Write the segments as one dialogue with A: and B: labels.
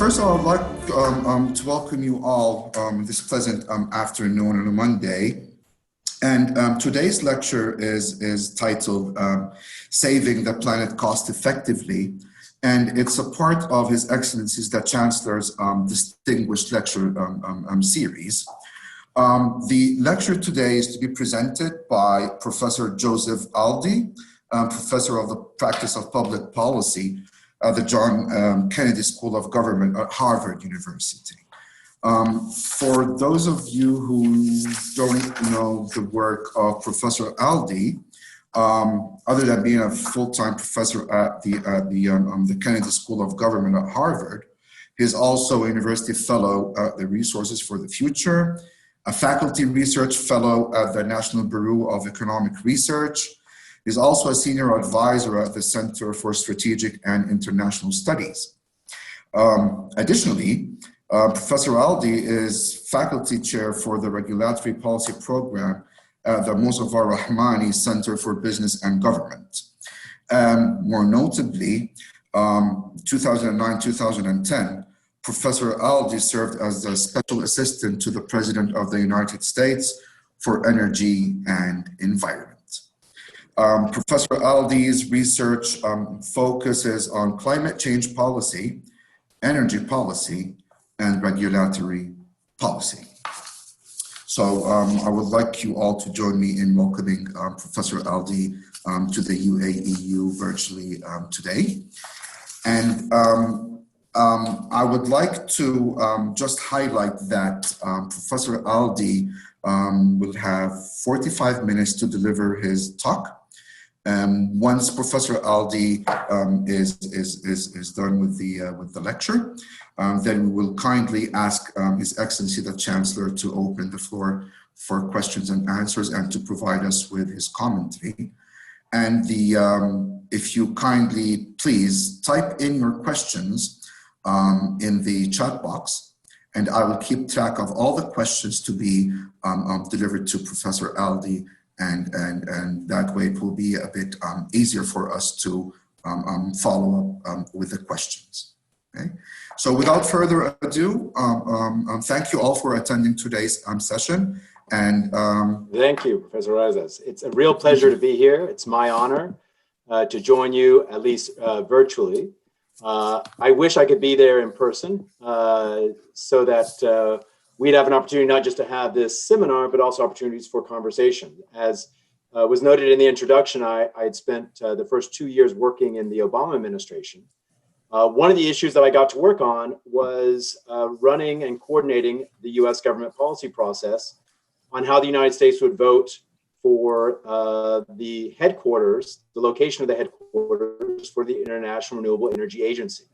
A: First of all, I'd like to welcome you all this pleasant afternoon on a Monday. And today's lecture is titled Saving the Planet Cost Effectively. And it's a part of His Excellency's the Chancellor's distinguished lecture series. The lecture today is to be presented by Professor Joseph Aldy, Professor of the Practice of Public Policy at the John Kennedy School of Government at Harvard University. For those of you who don't know the work of Professor Aldy, other than being a full-time professor at the Kennedy School of Government at Harvard, he is also a university fellow at the Resources for the Future, a faculty research fellow at the National Bureau of Economic Research. He's also a senior advisor at the Center for Strategic and International Studies. Additionally, Professor Aldy is faculty chair for the Regulatory Policy Program at the Mosafar Rahmani Center for Business and Government. More notably, 2009-2010, Professor Aldy served as the special assistant to the President of the United States for Energy and Environment. Professor Aldy's research focuses on climate change policy, energy policy, and regulatory policy. So I would like you all to join me in welcoming Professor Aldy to the UAEU virtually today. And I would like to just highlight that Professor Aldy will have 45 minutes to deliver his talk. Once Professor Aldy is done with the lecture, then we will kindly ask His Excellency the Chancellor to open the floor for questions and answers and to provide us with his commentary. And if you kindly please type in your questions in the chat box, and I will keep track of all the questions to be delivered to Professor Aldy. And that way it will be a bit easier for us to follow up with the questions. Okay. So without further ado, thank you all for attending today's session. And
B: thank you, Professor Razas. It's a real pleasure to be here. It's my honor to join you, at least virtually. I wish I could be there in person so that we'd have an opportunity not just to have this seminar, but also opportunities for conversation. As was noted in the introduction, I had spent the first 2 years working in the Obama administration. One of the issues that I got to work on was running and coordinating the US government policy process on how the United States would vote for the headquarters, the location of the headquarters for the International Renewable Energy Agency.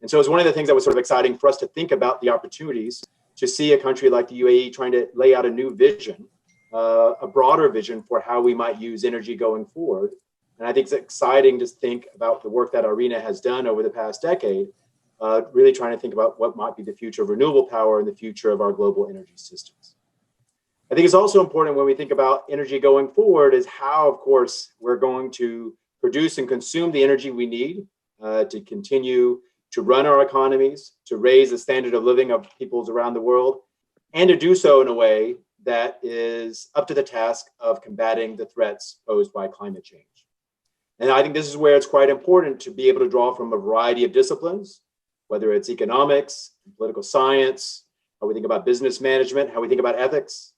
B: And so it was one of the things that was sort of exciting for us to think about the opportunities to see a country like the UAE trying to lay out a new vision, a broader vision for how we might use energy going forward. And I think it's exciting to think about the work that ARENA has done over the past decade, really trying to think about what might be the future of renewable power and the future of our global energy systems. I think it's also important when we think about energy going forward is how, of course, we're going to produce and consume the energy we need to continue to run our economies, to raise the standard of living of peoples around the world, and to do so in a way that is up to the task of combating the threats posed by climate change. And I think this is where it's quite important to be able to draw from a variety of disciplines, whether it's economics, political science, how we think about business management, how we think about ethics,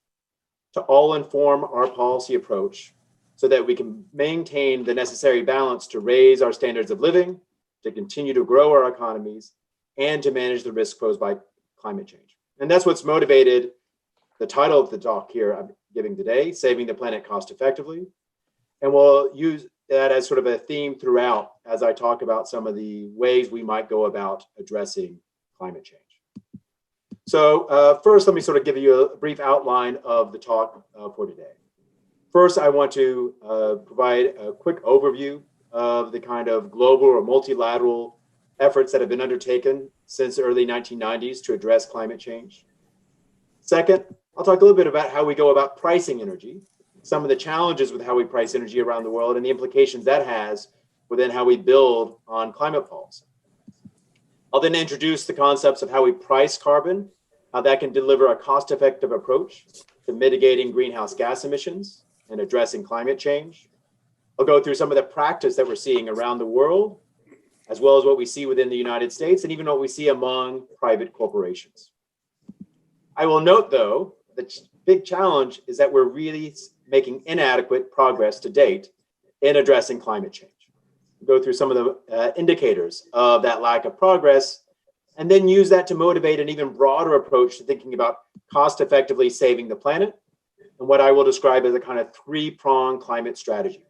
B: to all inform our policy approach so that we can maintain the necessary balance to raise our standards of living, to continue to grow our economies, and to manage the risks posed by climate change. And that's what's motivated the title of the talk here I'm giving today, Saving the Planet Cost Effectively. And we'll use that as sort of a theme throughout as I talk about some of the ways we might go about addressing climate change. So first, let me sort of give you a brief outline of the talk for today. First, I want to provide a quick overview of the kind of global or multilateral efforts that have been undertaken since the early 1990s to address climate change. Second, I'll talk a little bit about how we go about pricing energy, some of the challenges with how we price energy around the world and the implications that has within how we build on climate policy. I'll then introduce the concepts of how we price carbon, how that can deliver a cost-effective approach to mitigating greenhouse gas emissions and addressing climate change. I'll go through some of the practice that we're seeing around the world, as well as what we see within the United States and even what we see among private corporations. I will note, though, the big challenge is that we're really making inadequate progress to date in addressing climate change. We'll go through some of the indicators of that lack of progress, and then use that to motivate an even broader approach to thinking about cost effectively saving the planet, and what I will describe as a kind of three-pronged climate strategy,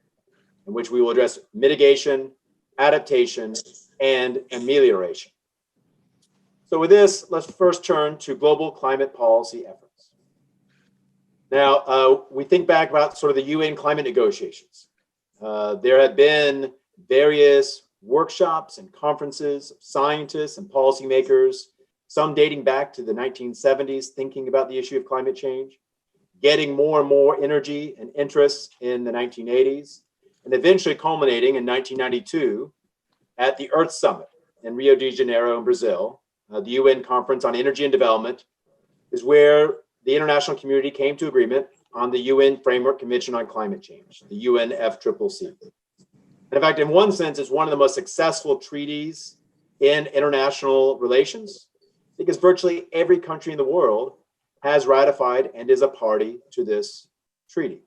B: in which we will address mitigation, adaptation, and amelioration. So with this, let's first turn to global climate policy efforts. Now, we think back about sort of the UN climate negotiations. There have been various workshops and conferences of scientists and policymakers, some dating back to the 1970s, thinking about the issue of climate change, getting more and more energy and interest in the 1980s, and eventually culminating in 1992 at the Earth Summit in Rio de Janeiro in Brazil. The UN Conference on Energy and Development is where the international community came to agreement on the UN Framework Convention on Climate Change, the UNFCCC. And in fact, in one sense, it's one of the most successful treaties in international relations, because virtually every country in the world has ratified and is a party to this treaty.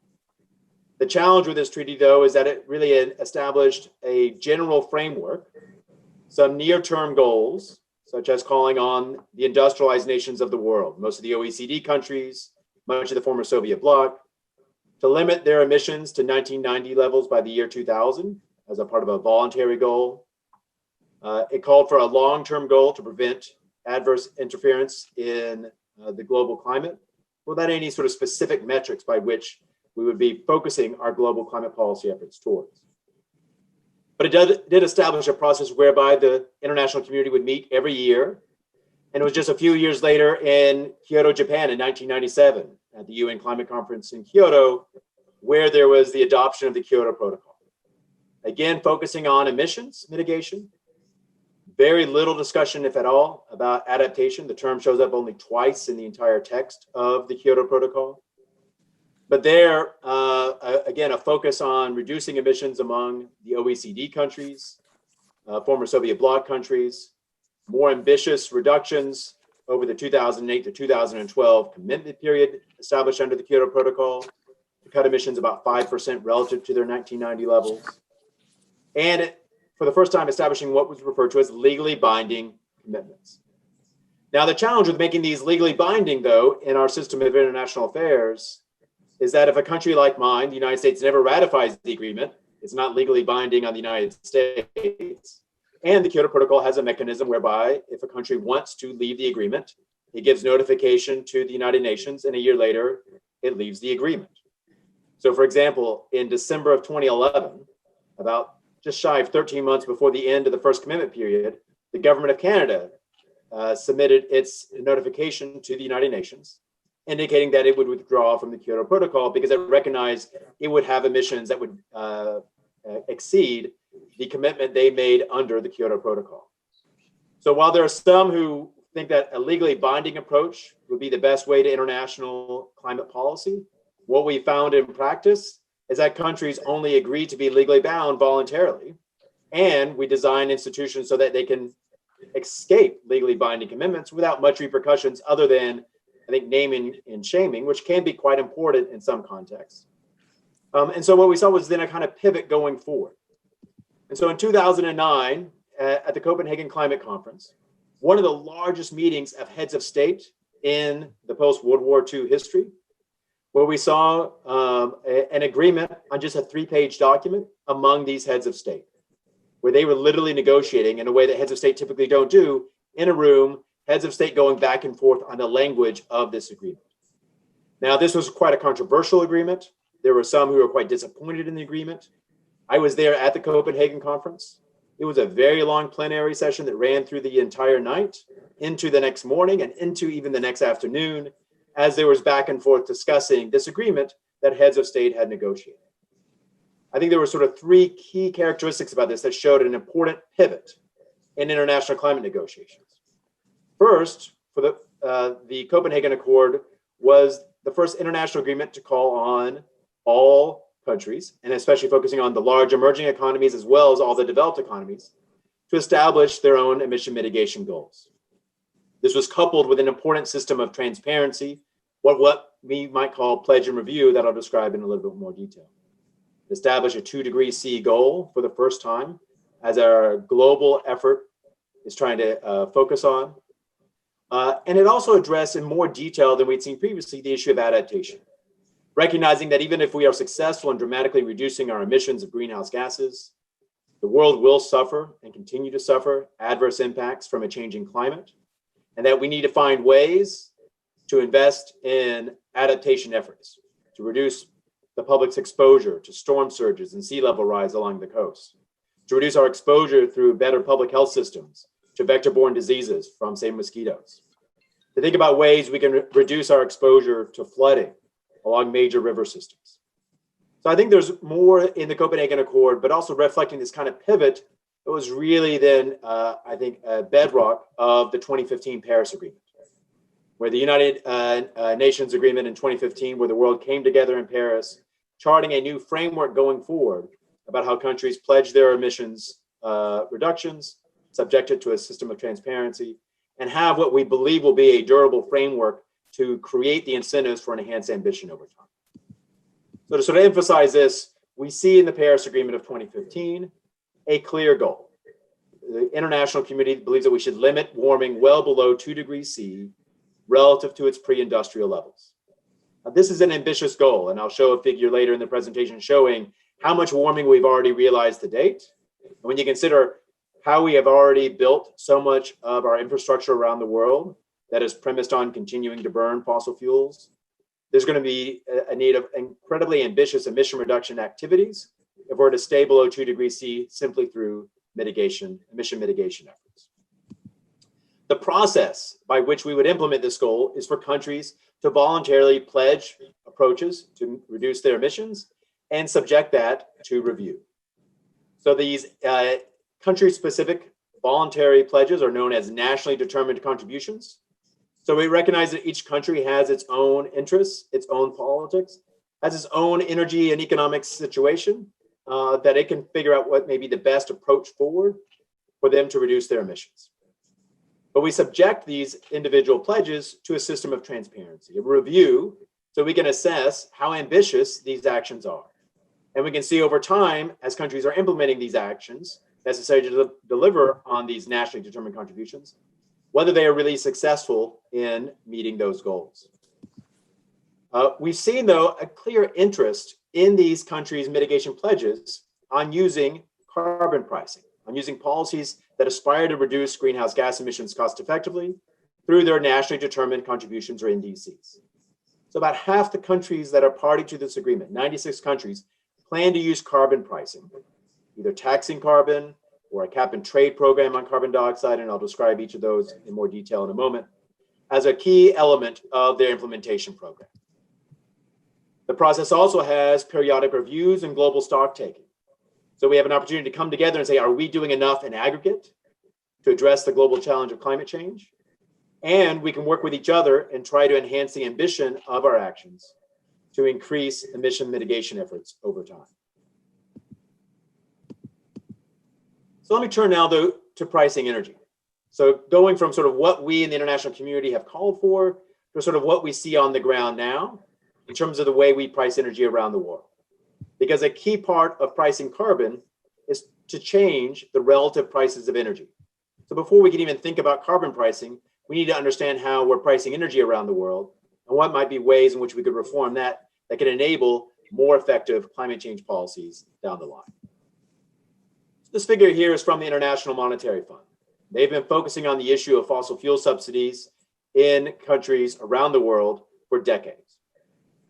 B: The challenge with this treaty, though, is that it really established a general framework, some near-term goals, such as calling on the industrialized nations of the world, most of the OECD countries, much of the former Soviet bloc, to limit their emissions to 1990 levels by the year 2000 as a part of a voluntary goal. It called for a long-term goal to prevent adverse interference in the global climate, without any sort of specific metrics by which we would be focusing our global climate policy efforts towards. But it did establish a process whereby the international community would meet every year. And it was just a few years later in Kyoto, Japan in 1997, at the UN Climate Conference in Kyoto, where there was the adoption of the Kyoto Protocol. Again, focusing on emissions mitigation. Very little discussion, if at all, about adaptation. The term shows up only twice in the entire text of the Kyoto Protocol. But there, again, a focus on reducing emissions among the OECD countries, former Soviet bloc countries, more ambitious reductions over the 2008 to 2012 commitment period established under the Kyoto Protocol to cut emissions about 5% relative to their 1990 levels. And it, for the first time, establishing what was referred to as legally binding commitments. Now, the challenge with making these legally binding, though, in our system of international affairs is that if a country like mine, the United States, never ratifies the agreement, it's not legally binding on the United States. And the Kyoto Protocol has a mechanism whereby if a country wants to leave the agreement, it gives notification to the United Nations, and a year later, it leaves the agreement. So, for example, in December of 2011, about just shy of 13 months before the end of the first commitment period, the government of Canada submitted its notification to the United Nations, indicating that it would withdraw from the Kyoto Protocol because it recognized it would have emissions that would exceed the commitment they made under the Kyoto Protocol. So while there are some who think that a legally binding approach would be the best way to international climate policy, what we found in practice is that countries only agree to be legally bound voluntarily, and we design institutions so that they can escape legally binding commitments without much repercussions other than, I think, naming and shaming, which can be quite important in some contexts. And so what we saw was then a kind of pivot going forward. And so in 2009, at the Copenhagen Climate Conference, one of the largest meetings of heads of state in the post-World War II history, where we saw an agreement on just a 3-page document among these heads of state, where they were literally negotiating in a way that heads of state typically don't do, in a room, heads of state going back and forth on the language of this agreement. Now, this was quite a controversial agreement. There were some who were quite disappointed in the agreement. I was there at the Copenhagen conference. It was a very long plenary session that ran through the entire night, into the next morning, and into even the next afternoon, as there was back and forth discussing this agreement that heads of state had negotiated. I think there were sort of 3 key characteristics about this that showed an important pivot in international climate negotiations. First, for the Copenhagen Accord was the first international agreement to call on all countries, and especially focusing on the large emerging economies as well as all the developed economies, to establish their own emission mitigation goals. This was coupled with an important system of transparency, what we might call pledge and review, that I'll describe in a little bit more detail. Establish a 2 degrees C goal for the first time, as our global effort is trying to focus on. And it also addressed in more detail than we'd seen previously the issue of adaptation, recognizing that even if we are successful in dramatically reducing our emissions of greenhouse gases, the world will suffer and continue to suffer adverse impacts from a changing climate, and that we need to find ways to invest in adaptation efforts to reduce the public's exposure to storm surges and sea level rise along the coast, to reduce our exposure through better public health systems to vector-borne diseases from, say, mosquitoes, to think about ways we can reduce our exposure to flooding along major river systems. So I think there's more in the Copenhagen Accord, but also reflecting this kind of pivot that was really then, I think, a bedrock of the 2015 Paris Agreement, where the United Nations Agreement in 2015, where the world came together in Paris, charting a new framework going forward about how countries pledge their emissions reductions, subjected to a system of transparency, and have what we believe will be a durable framework to create the incentives for enhanced ambition over time. So to sort of emphasize this, we see in the Paris Agreement of 2015 a clear goal. The international community believes that we should limit warming well below 2 degrees C relative to its pre-industrial levels. Now, this is an ambitious goal, and I'll show a figure later in the presentation showing how much warming we've already realized to date. And when you consider how we have already built so much of our infrastructure around the world that is premised on continuing to burn fossil fuels, there's going to be a need of incredibly ambitious emission reduction activities if we're to stay below 2 degrees C simply through emission mitigation efforts. The process by which we would implement this goal is for countries to voluntarily pledge approaches to reduce their emissions and subject that to review. So these country-specific voluntary pledges are known as nationally determined contributions. So we recognize that each country has its own interests, its own politics, has its own energy and economic situation, that it can figure out what may be the best approach forward for them to reduce their emissions. But we subject these individual pledges to a system of transparency, a review, so we can assess how ambitious these actions are. And we can see over time, as countries are implementing these actions necessary to deliver on these nationally determined contributions, whether they are really successful in meeting those goals. We've seen, though, a clear interest in these countries' mitigation pledges on using carbon pricing, on using policies that aspire to reduce greenhouse gas emissions cost effectively through their nationally determined contributions or NDCs. So about half the countries that are party to this agreement, 96 countries, plan to use carbon pricing, either taxing carbon or a cap and trade program on carbon dioxide, and I'll describe each of those in more detail in a moment, as a key element of their implementation program. The process also has periodic reviews and global stock taking. So we have an opportunity to come together and say, are we doing enough in aggregate to address the global challenge of climate change? And we can work with each other and try to enhance the ambition of our actions to increase emission mitigation efforts over time. So let me turn now, though, to pricing energy. So going from sort of what we in the international community have called for to sort of what we see on the ground now in terms of the way we price energy around the world. Because a key part of pricing carbon is to change the relative prices of energy. So before we can even think about carbon pricing, we need to understand how we're pricing energy around the world and what might be ways in which we could reform that can enable more effective climate change policies down the line. This figure here is from the International Monetary Fund. They've been focusing on the issue of fossil fuel subsidies in countries around the world for decades.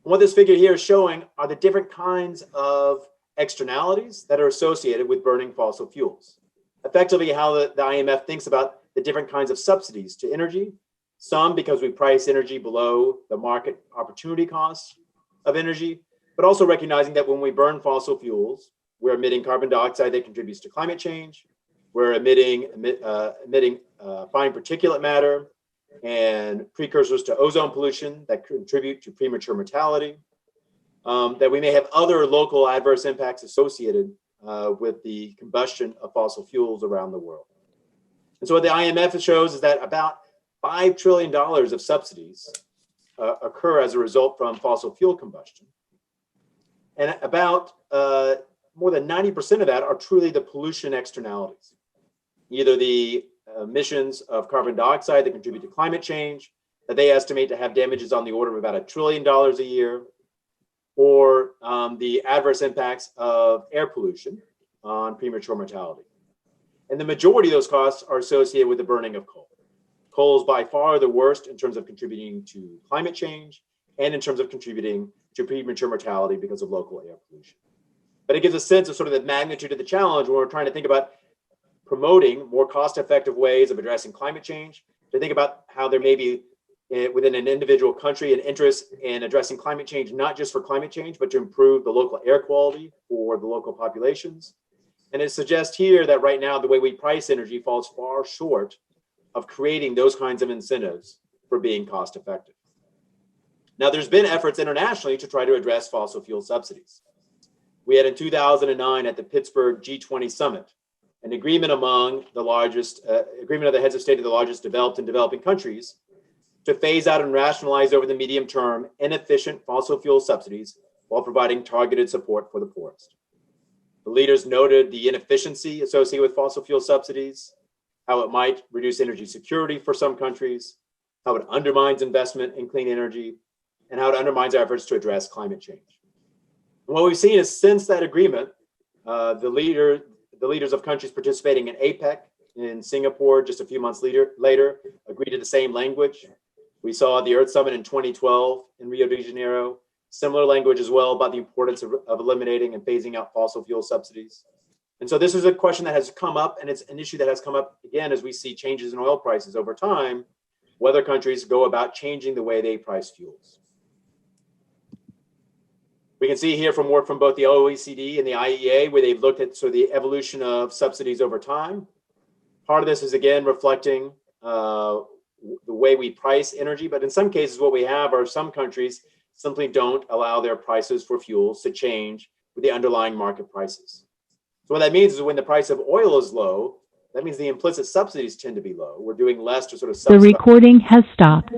B: And what this figure here is showing are the different kinds of externalities that are associated with burning fossil fuels. Effectively, how the IMF thinks about the different kinds of subsidies to energy, some because we price energy below the market opportunity costs of energy, but also recognizing that when we burn fossil fuels, we're emitting carbon dioxide that contributes to climate change. we're emitting fine particulate matter and precursors to ozone pollution that contribute to premature mortality, that we may have other local adverse impacts associated with the combustion of fossil fuels around the world. And so what the IMF shows is that about $5 trillion of subsidies occur as a result from fossil fuel combustion. And about more than 90% of that are truly the pollution externalities, either the emissions of carbon dioxide that contribute to climate change, that they estimate to have damages on the order of about $1 trillion a year, or the adverse impacts of air pollution on premature mortality. And the majority of those costs are associated with the burning of coal. Coal is by far the worst in terms of contributing to climate change and in terms of contributing to premature mortality because of local air pollution. But it gives a sense of sort of the magnitude of the challenge when we're trying to think about promoting more cost-effective ways of addressing climate change, to think about how there may be within an individual country an interest in addressing climate change, not just for climate change, but to improve the local air quality for the local populations. And it suggests here that right now, the way we price energy falls far short of creating those kinds of incentives for being cost effective. Now, there's been efforts internationally to try to address fossil fuel subsidies. We had in 2009 at the Pittsburgh G20 summit, an agreement among the largest, agreement of the heads of state of the largest developed and developing countries to phase out and rationalize over the medium term inefficient fossil fuel subsidies while providing targeted support for the poorest. The leaders noted the inefficiency associated with fossil fuel subsidies, how it might reduce energy security for some countries, how it undermines investment in clean energy, and how it undermines our efforts to address climate change. And what we've seen is since that agreement, the leaders of countries participating in APEC in Singapore just a few months later agreed to the same language. We saw the Earth Summit in 2012 in Rio de Janeiro, similar language as well about the importance of eliminating and phasing out fossil fuel subsidies. And so this is a question that has come up, and it's an issue that has come up again as we see changes in oil prices over time, whether countries go about changing the way they price fuels. We can see here from work from both the OECD and the IEA, where they've looked at sort of the evolution of subsidies over time. Part of this is, again, reflecting the way we price energy, but in some cases, what we have are some countries simply don't allow their prices for fuels to change with the underlying market prices. So what that means is when the price of oil is low, that means the implicit subsidies tend to be low. We're doing less to sort of subsidize.
C: The recording has stopped.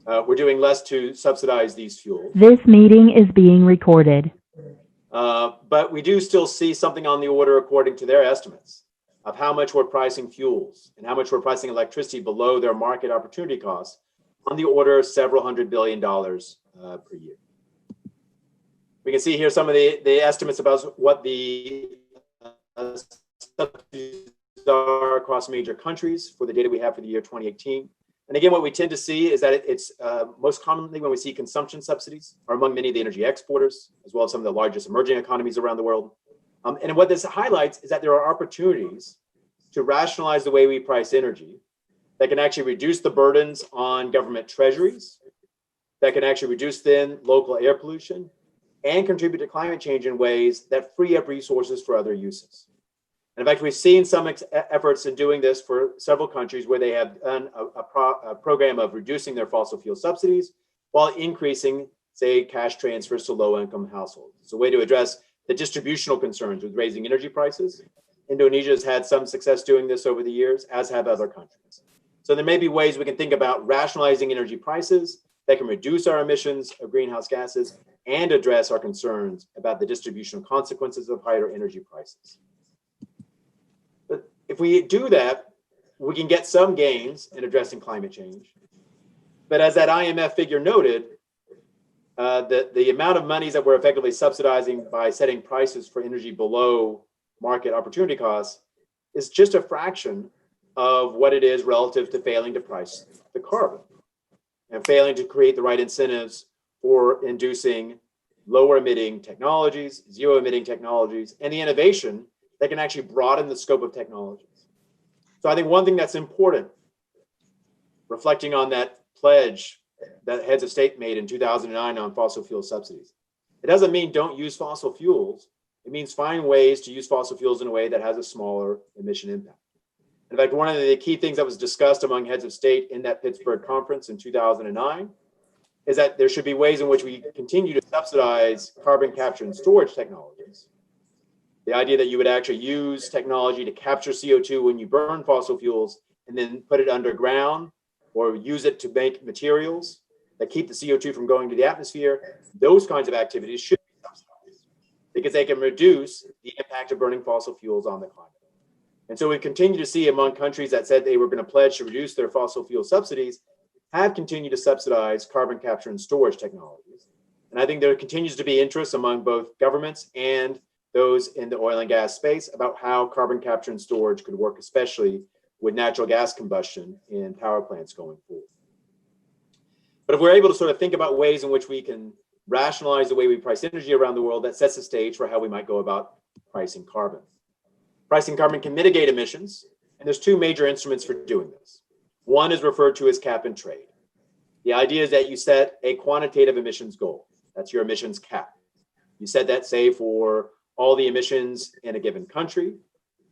B: We're doing less to subsidize these fuels.
C: This meeting is being recorded.
B: But we do still see something on the order, according to their estimates, of how much we're pricing fuels and how much we're pricing electricity below their market opportunity costs, on the order of several $100 billion per year. We can see here some of the estimates about what the subsidies are across major countries for the data we have for the year 2018. And again, what we tend to see is that it's most commonly when we see consumption subsidies are among many of the energy exporters, as well as some of the largest emerging economies around the world. And what this highlights is that there are opportunities to rationalize the way we price energy that can actually reduce the burdens on government treasuries, that can actually reduce then local air pollution, and contribute to climate change in ways that free up resources for other uses. And in fact, we've seen some efforts in doing this for several countries where they have done a program of reducing their fossil fuel subsidies while increasing, say, cash transfers to low-income households. It's a way to address the distributional concerns with raising energy prices. Indonesia has had some success doing this over the years, as have other countries. So there may be ways we can think about rationalizing energy prices that can reduce our emissions of greenhouse gases and address our concerns about the distributional consequences of higher energy prices. But if we do that, we can get some gains in addressing climate change. But as that IMF figure noted, the amount of monies that we're effectively subsidizing by setting prices for energy below market opportunity costs is just a fraction of what it is relative to failing to price the carbon and failing to create the right incentives for inducing lower emitting technologies, zero emitting technologies, and the innovation that can actually broaden the scope of technologies. So I think one thing that's important, reflecting on that pledge that heads of state made in 2009 on fossil fuel subsidies, it doesn't mean don't use fossil fuels. It means find ways to use fossil fuels in a way that has a smaller emission impact. In fact, one of the key things that was discussed among heads of state in that Pittsburgh conference in 2009 is that there should be ways in which we continue to subsidize carbon capture and storage technologies. The idea that you would actually use technology to capture CO2 when you burn fossil fuels and then put it underground or use it to make materials that keep the CO2 from going to the atmosphere, those kinds of activities should be subsidized because they can reduce the impact of burning fossil fuels on the climate. And so we continue to see among countries that said they were going to pledge to reduce their fossil fuel subsidies have continued to subsidize carbon capture and storage technologies. And I think there continues to be interest among both governments and those in the oil and gas space about how carbon capture and storage could work, especially with natural gas combustion in power plants going forward. But if we're able to sort of think about ways in which we can rationalize the way we price energy around the world, that sets the stage for how we might go about pricing carbon. Pricing carbon can mitigate emissions, and there's two major instruments for doing this. One is referred to as cap and trade. The idea is that you set a quantitative emissions goal. That's your emissions cap. You set that, say, for all the emissions in a given country,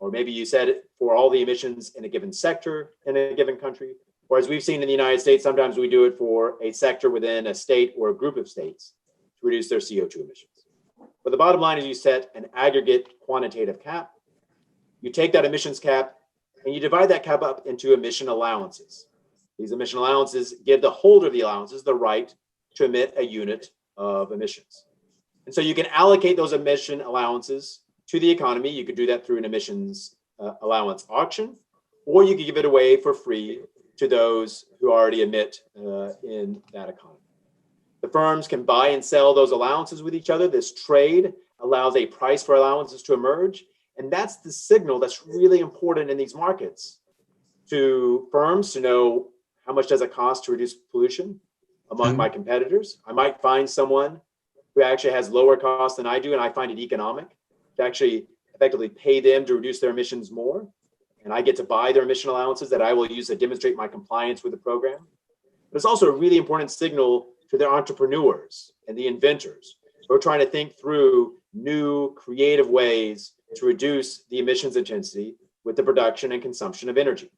B: or maybe you set it for all the emissions in a given sector in a given country, or as we've seen in the United States, sometimes we do it for a sector within a state or a group of states to reduce their CO2 emissions. But the bottom line is you set an aggregate quantitative cap. You take that emissions cap and you divide that cap up into emission allowances. These emission allowances give the holder of the allowances the right to emit a unit of emissions. And so you can allocate those emission allowances to the economy. You could do that through an emissions allowance auction, or you could give it away for free to those who already emit in that economy. The firms can buy and sell those allowances with each other. This trade allows a price for allowances to emerge. And that's the signal that's really important in these markets to firms to know how much does it cost to reduce pollution among my competitors. I might find someone who actually has lower costs than I do, and I find it economic to actually effectively pay them to reduce their emissions more. And I get to buy their emission allowances that I will use to demonstrate my compliance with the program. But it's also a really important signal to their entrepreneurs and the inventors who are trying to think through new creative ways to reduce the emissions intensity with the production and consumption of energy.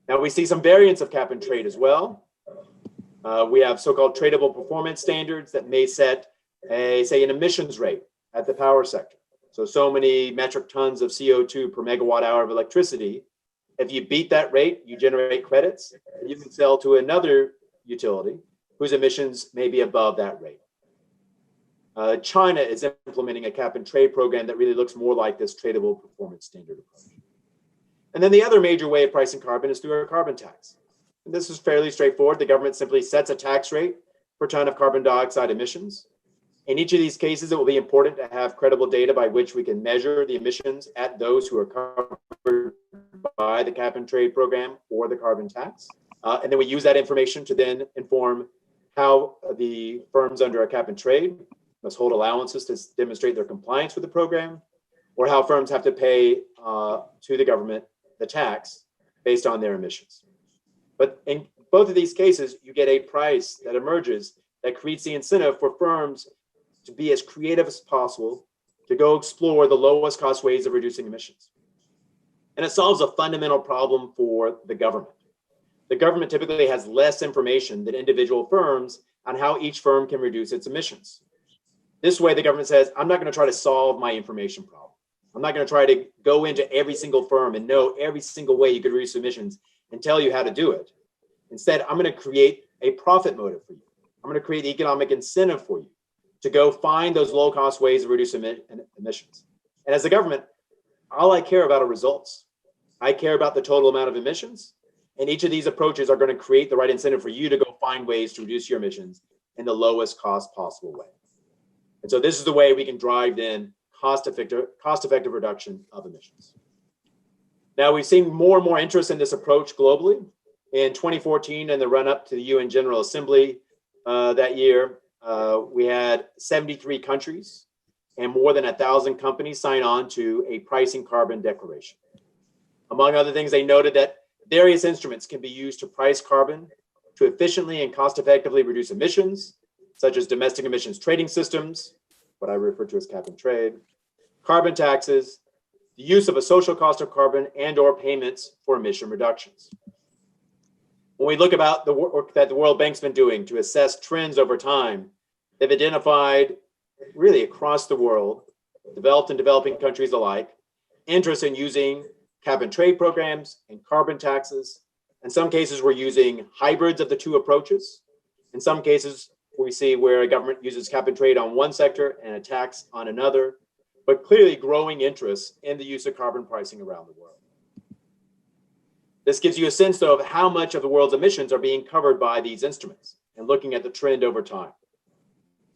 B: Now we see some variants of cap and trade as well. We have so-called tradable performance standards that may set say an emissions rate at the power sector. So many metric tons of CO2 per megawatt hour of electricity. If you beat that rate, you generate credits that you can sell to another utility whose emissions may be above that rate. China is implementing a cap and trade program that really looks more like this tradable performance standard approach. And then the other major way of pricing carbon is through a carbon tax. And this is fairly straightforward. The government simply sets a tax rate per ton of carbon dioxide emissions. In each of these cases, it will be important to have credible data by which we can measure the emissions at those who are covered by the cap and trade program or the carbon tax. And then we use that information to then inform how the firms under a cap and trade must hold allowances to demonstrate their compliance with the program, or how firms have to pay to the government the tax based on their emissions. But in both of these cases, you get a price that emerges that creates the incentive for firms to be as creative as possible to go explore the lowest cost ways of reducing emissions. And it solves a fundamental problem for the government. The government typically has less information than individual firms on how each firm can reduce its emissions. This way, the government says, I'm not going to try to solve my information problem. I'm not going to try to go into every single firm and know every single way you could reduce emissions and tell you how to do it. Instead, I'm going to create a profit motive for you. I'm going to create economic incentive for you to go find those low-cost ways of reducing emissions. And as the government, all I care about are results. I care about the total amount of emissions, and each of these approaches are going to create the right incentive for you to go find ways to reduce your emissions in the lowest cost possible way. And so this is the way we can drive in cost-effective reduction of emissions. Now, we've seen more and more interest in this approach globally. In 2014, in the run-up to the UN General Assembly that year, we had 73 countries and more than 1,000 companies sign on to a pricing carbon declaration. Among other things, they noted that various instruments can be used to price carbon to efficiently and cost-effectively reduce emissions, such as domestic emissions trading systems, what I refer to as cap and trade, carbon taxes, the use of a social cost of carbon and/or payments for emission reductions. When we look about the work that the World Bank's been doing to assess trends over time, they've identified really across the world, developed and developing countries alike, interest in using cap and trade programs and carbon taxes. In some cases, we're using hybrids of the two approaches. In some cases, we see where a government uses cap and trade on one sector and a tax on another, but clearly growing interest in the use of carbon pricing around the world. This gives you a sense, though, of how much of the world's emissions are being covered by these instruments and looking at the trend over time.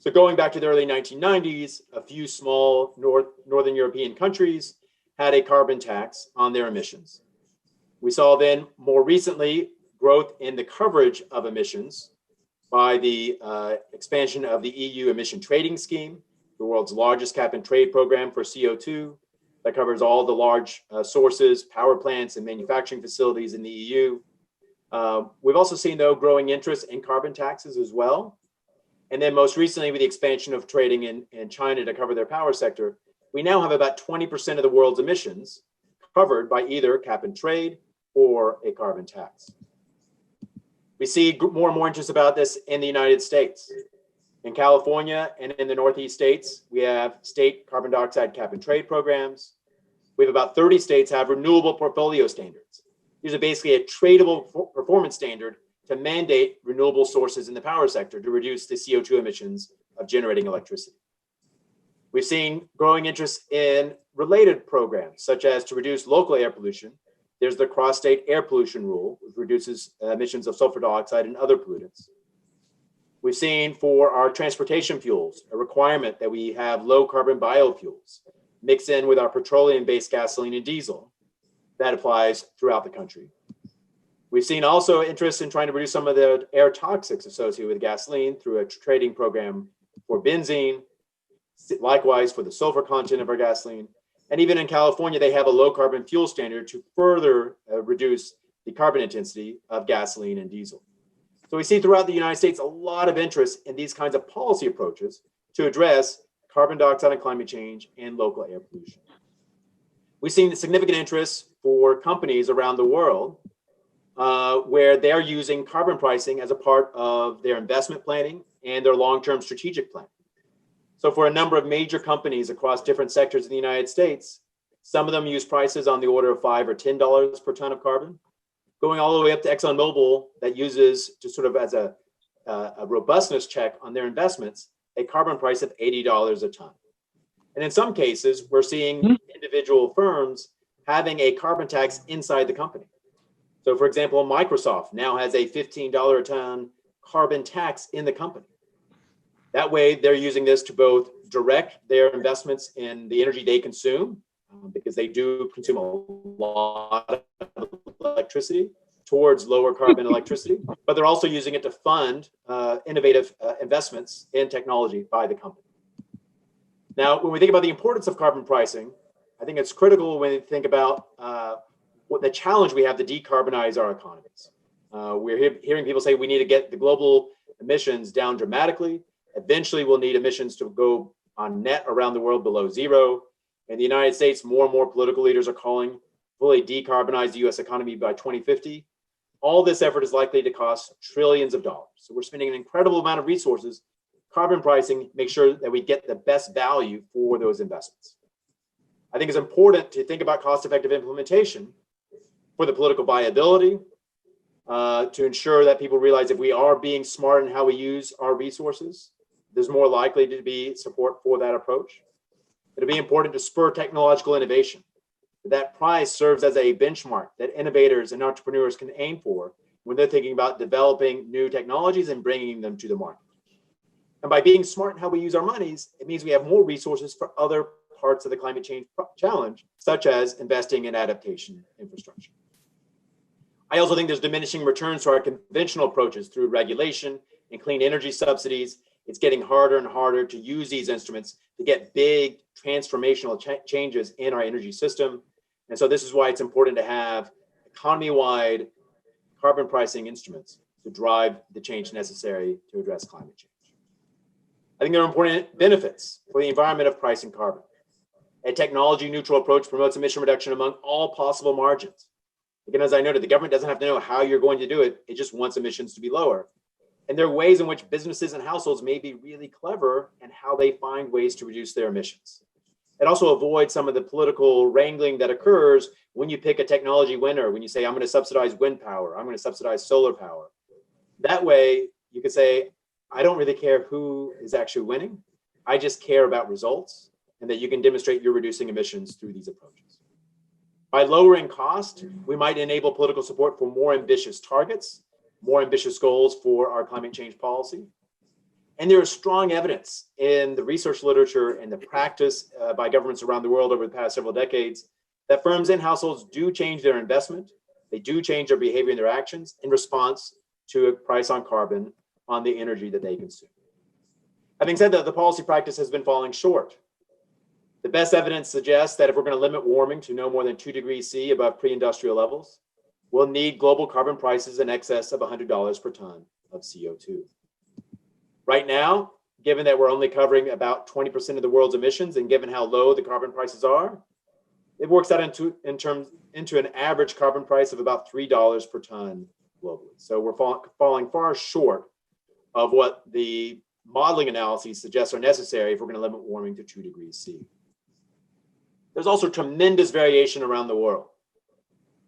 B: So going back to the early 1990s, a few small Northern European countries had a carbon tax on their emissions. We saw then more recently growth in the coverage of emissions by the expansion of the EU emission trading scheme, the world's largest cap and trade program for CO2 that covers all the large sources, power plants, and manufacturing facilities in the EU. We've also seen, though, growing interest in carbon taxes as well. And then most recently, with the expansion of trading in China to cover their power sector, we now have about 20% of the world's emissions covered by either cap and trade or a carbon tax. We see more and more interest about this in the United States. In California and in the Northeast states, we have state carbon dioxide cap and trade programs. We have about 30 states have renewable portfolio standards. These are basically a tradable performance standard to mandate renewable sources in the power sector to reduce the CO2 emissions of generating electricity. We've seen growing interest in related programs, such as to reduce local air pollution. There's the cross-state air pollution rule, which reduces emissions of sulfur dioxide and other pollutants. We've seen for our transportation fuels, a requirement that we have low carbon biofuels mixed in with our petroleum-based gasoline and diesel. That applies throughout the country. We've seen also interest in trying to reduce some of the air toxics associated with gasoline through a trading program for benzene, likewise for the sulfur content of our gasoline. And even in California, they have a low carbon fuel standard to further reduce the carbon intensity of gasoline and diesel. So we see throughout the United States a lot of interest in these kinds of policy approaches to address carbon dioxide and climate change and local air pollution. We've seen significant interest for companies around the world where they're using carbon pricing as a part of their investment planning and their long-term strategic plan. So for a number of major companies across different sectors in the United States, some of them use prices on the order of $5 or $10 per ton of carbon, going all the way up to ExxonMobil that uses, to sort of as a robustness check on their investments, a carbon price of $80 a ton. And in some cases, we're seeing individual firms having a carbon tax inside the company. So for example, Microsoft now has a $15 a ton carbon tax in the company. That way, they're using this to both direct their investments in the energy they consume, because they do consume a lot of electricity, towards lower carbon electricity, but they're also using it to fund innovative investments in technology by the company. Now, when we think about the importance of carbon pricing, I think it's critical when we think about what the challenge we have to decarbonize our economies. We're hearing people say we need to get the global emissions down dramatically. Eventually, we'll need emissions to go on net around the world below zero. In the United States, more and more political leaders are calling fully decarbonize the US economy by 2050. All this effort is likely to cost trillions of dollars. So we're spending an incredible amount of resources. Carbon pricing makes sure that we get the best value for those investments. I think it's important to think about cost-effective implementation for the political viability, to ensure that people realize if we are being smart in how we use our resources, there's more likely to be support for that approach. It'll be important to spur technological innovation. That price serves as a benchmark that innovators and entrepreneurs can aim for when they're thinking about developing new technologies and bringing them to the market. And by being smart in how we use our monies, it means we have more resources for other parts of the climate change challenge, such as investing in adaptation infrastructure. I also think there's diminishing returns to our conventional approaches through regulation and clean energy subsidies. It's getting harder and harder to use these instruments to get big transformational changes in our energy system. And so this is why it's important to have economy-wide carbon pricing instruments to drive the change necessary to address climate change. I think there are important benefits for the environment of pricing carbon. A technology-neutral approach promotes emission reduction among all possible margins. Again, as I noted, the government doesn't have to know how you're going to do it. It just wants emissions to be lower. And there are ways in which businesses and households may be really clever in how they find ways to reduce their emissions. It also avoids some of the political wrangling that occurs when you pick a technology winner, when you say, I'm going to subsidize wind power, I'm going to subsidize solar power. That way, you could say, I don't really care who is actually winning. I just care about results and that you can demonstrate you're reducing emissions through these approaches. By lowering cost, we might enable political support for more ambitious targets, more ambitious goals for our climate change policy. And there is strong evidence in the research literature and the practice by governments around the world over the past several decades that firms and households do change their investment. They do change their behavior and their actions in response to a price on carbon on the energy that they consume. Having said that, the policy practice has been falling short. The best evidence suggests that if we're going to limit warming to no more than 2 degrees C above pre-industrial levels, we'll need global carbon prices in excess of $100 per ton of CO2. Right now, given that we're only covering about 20% of the world's emissions and given how low the carbon prices are, it works out into an average carbon price of about $3 per ton globally. So we're falling far short of what the modeling analyses suggest are necessary if we're going to limit warming to 2 degrees C. There's also tremendous variation around the world.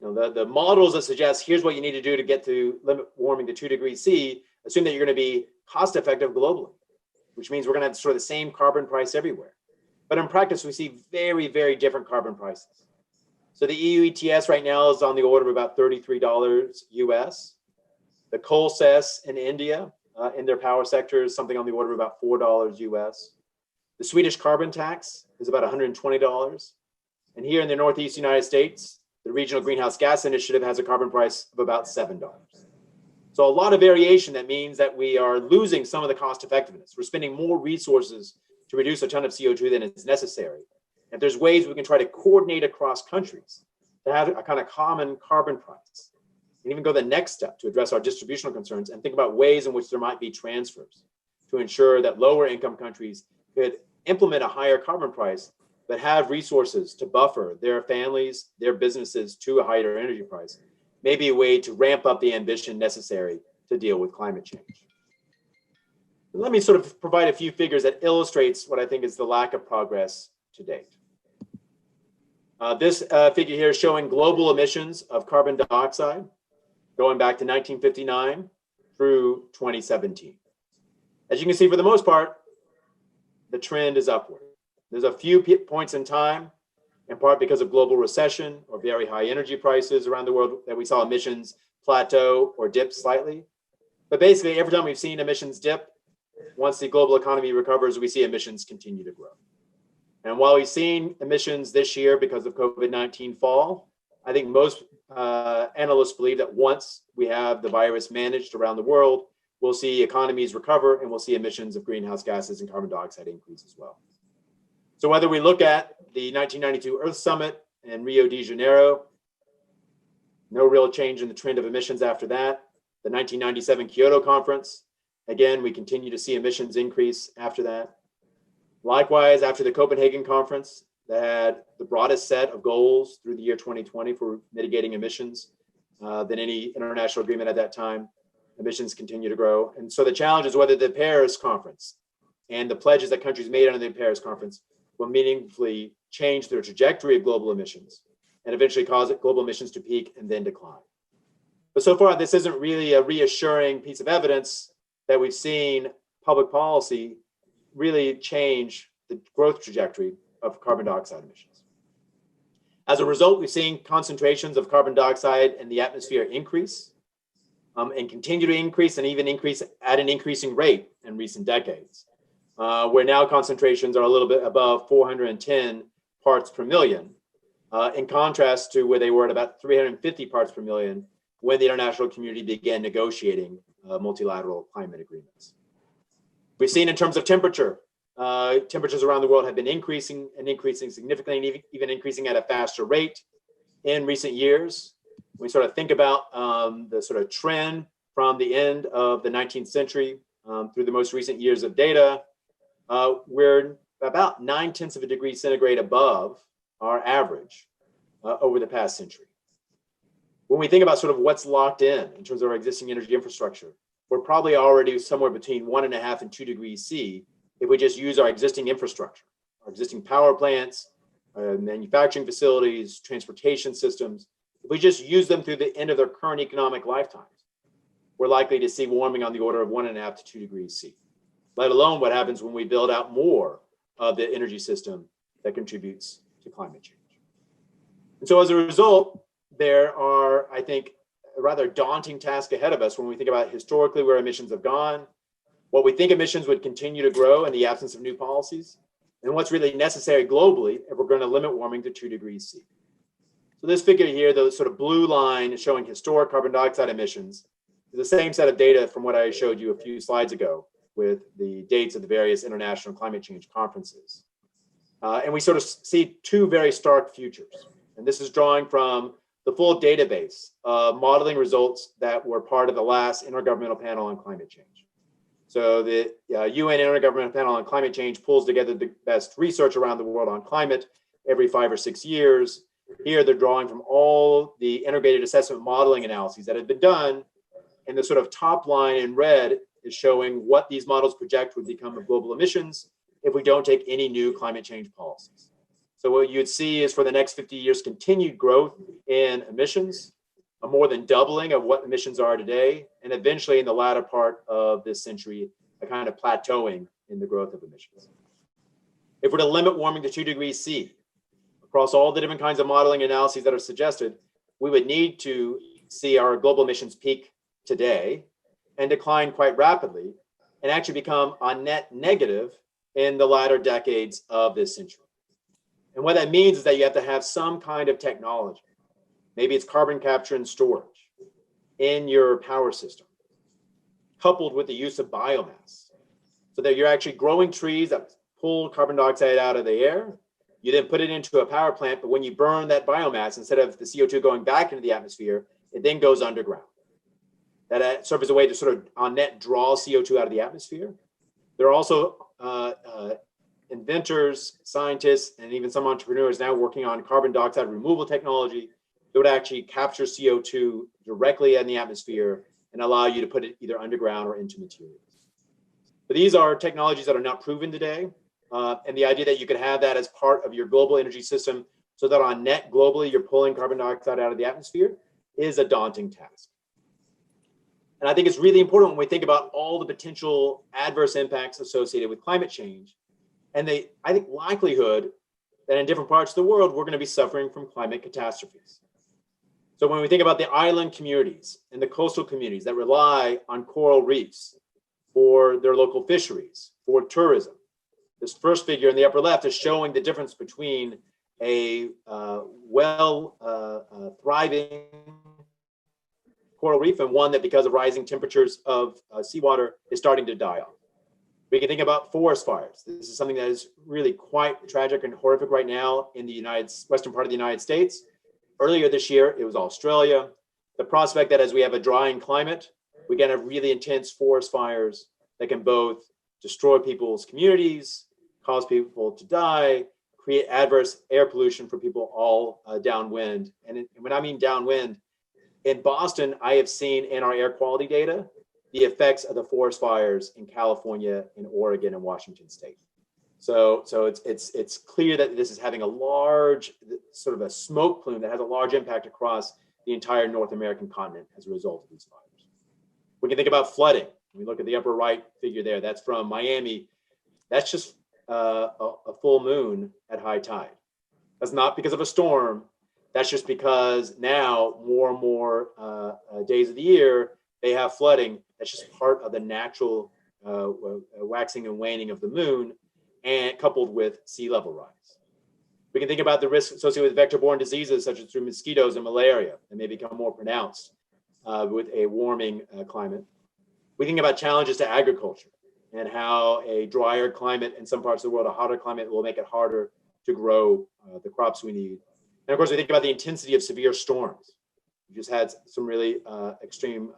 B: The models that suggest here's what you need to do to get to limit warming to 2 degrees C assume that you're going to be cost effective globally, which means we're going to have sort of the same carbon price everywhere. But in practice, we see very, very different carbon prices. So the EU ETS right now is on the order of about $33 US. The coal cess in India in their power sector is something on the order of about $4 US. The Swedish carbon tax is about $120. And here in the Northeast United States, the Regional Greenhouse Gas Initiative has a carbon price of about $7. So a lot of variation that means that we are losing some of the cost effectiveness. We're spending more resources to reduce a ton of CO2 than is necessary. And there's ways we can try to coordinate across countries to have a kind of common carbon price. And even go the next step to address our distributional concerns and think about ways in which there might be transfers to ensure that lower income countries could implement a higher carbon price, but have resources to buffer their families, their businesses to a higher energy price, maybe a way to ramp up the ambition necessary to deal with climate change. Let me sort of provide a few figures that illustrates what I think is the lack of progress to date. This figure here is showing global emissions of carbon dioxide going back to 1959 through 2017. As you can see, for the most part, the trend is upward. There's a few points in time, in part because of global recession or very high energy prices around the world, that we saw emissions plateau or dip slightly. But basically, every time we've seen emissions dip, once the global economy recovers, we see emissions continue to grow. And while we've seen emissions this year because of COVID-19 fall, I think most analysts believe that once we have the virus managed around the world, we'll see economies recover and we'll see emissions of greenhouse gases and carbon dioxide increase as well. So whether we look at the 1992 Earth Summit in Rio de Janeiro, no real change in the trend of emissions after that. The 1997 Kyoto Conference, again, we continue to see emissions increase after that. Likewise, after the Copenhagen Conference, that had the broadest set of goals through the year 2020 for mitigating emissions than any international agreement at that time, emissions continue to grow. And so the challenge is whether the Paris Conference and the pledges that countries made under the Paris Conference will meaningfully change their trajectory of global emissions and eventually cause global emissions to peak and then decline. But so far, this isn't really a reassuring piece of evidence that we've seen public policy really change the growth trajectory of carbon dioxide emissions. As a result, we've seen concentrations of carbon dioxide in the atmosphere increase and continue to increase and even increase at an increasing rate in recent decades, where now concentrations are a little bit above 410 parts per million, in contrast to where they were at about 350 parts per million when the international community began negotiating multilateral climate agreements. We've seen in terms of temperature, temperatures around the world have been increasing and increasing significantly, and even increasing at a faster rate in recent years. We sort of think about the sort of trend from the end of the 19th century through the most recent years of data. we're about 9/10 of a degree centigrade above our average over the past century. When we think about sort of what's locked in terms of our existing energy infrastructure, we're probably already somewhere between 1.5 and 2 degrees C if we just use our existing infrastructure, our existing power plants, manufacturing facilities, transportation systems. If we just use them through the end of their current economic lifetimes, we're likely to see warming on the order of 1.5 to 2 degrees C, let alone what happens when we build out more of the energy system that contributes to climate change. And so as a result, there are, I think, a rather daunting task ahead of us when we think about historically where emissions have gone, what we think emissions would continue to grow in the absence of new policies, and what's really necessary globally if we're going to limit warming to 2 degrees C. So this figure here, the sort of blue line showing historic carbon dioxide emissions, is the same set of data from what I showed you a few slides ago with the dates of the various international climate change conferences. And we sort of see two very stark futures. And this is drawing from the full database of modeling results that were part of the last Intergovernmental Panel on Climate Change. So the UN Intergovernmental Panel on Climate Change pulls together the best research around the world on climate every 5 or 6 years. Here they're drawing from all the integrated assessment modeling analyses that have been done. And the sort of top line in red is showing what these models project would become of global emissions if we don't take any new climate change policies. So what you'd see is for the next 50 years, continued growth in emissions, a more than doubling of what emissions are today, and eventually in the latter part of this century, a kind of plateauing in the growth of emissions. If we're to limit warming to 2 degrees C, across all the different kinds of modeling analyses that are suggested, we would need to see our global emissions peak today and decline quite rapidly and actually become on net negative in the latter decades of this century. And what that means is that you have to have some kind of technology. Maybe it's carbon capture and storage in your power system, coupled with the use of biomass, so that you're actually growing trees that pull carbon dioxide out of the air. You then put it into a power plant, but when you burn that biomass, instead of the CO2 going back into the atmosphere, it then goes underground. That serves as a way to sort of on net draw CO2 out of the atmosphere. There are also inventors, scientists, and even some entrepreneurs now working on carbon dioxide removal technology that would actually capture CO2 directly in the atmosphere and allow you to put it either underground or into materials. But these are technologies that are not proven today. And the idea that you could have that as part of your global energy system so that on net globally, you're pulling carbon dioxide out of the atmosphere is a daunting task. And I think it's really important when we think about all the potential adverse impacts associated with climate change and the, I think, likelihood that in different parts of the world, we're going to be suffering from climate catastrophes. So when we think about the island communities and the coastal communities that rely on coral reefs for their local fisheries, for tourism, this first figure in the upper left is showing the difference between a thriving coral reef and one that, because of rising temperatures of seawater, is starting to die off. We can think about forest fires. This is something that is really quite tragic and horrific right now in the western part of the United States. Earlier this year, it was Australia. The prospect that as we have a drying climate, we can have really intense forest fires that can both destroy people's communities, cause people to die, create adverse air pollution for people all downwind. And when I mean downwind, in Boston, I have seen in our air quality data the effects of the forest fires in California, in Oregon, and Washington State. So it's clear that this is having a large, sort of a smoke plume that has a large impact across the entire North American continent as a result of these fires. We can think about flooding. We look at the upper right figure there. That's from Miami. That's just a full moon at high tide. That's not because of a storm. That's just because now more and more days of the year, they have flooding. That's just part of the natural waxing and waning of the moon, and coupled with sea level rise. We can think about the risks associated with vector-borne diseases, such as through mosquitoes and malaria, that may become more pronounced with a warming climate. We think about challenges to agriculture and how a drier climate in some parts of the world, a hotter climate, will make it harder to grow the crops we need. And of course, we think about the intensity of severe storms. We just had some really extreme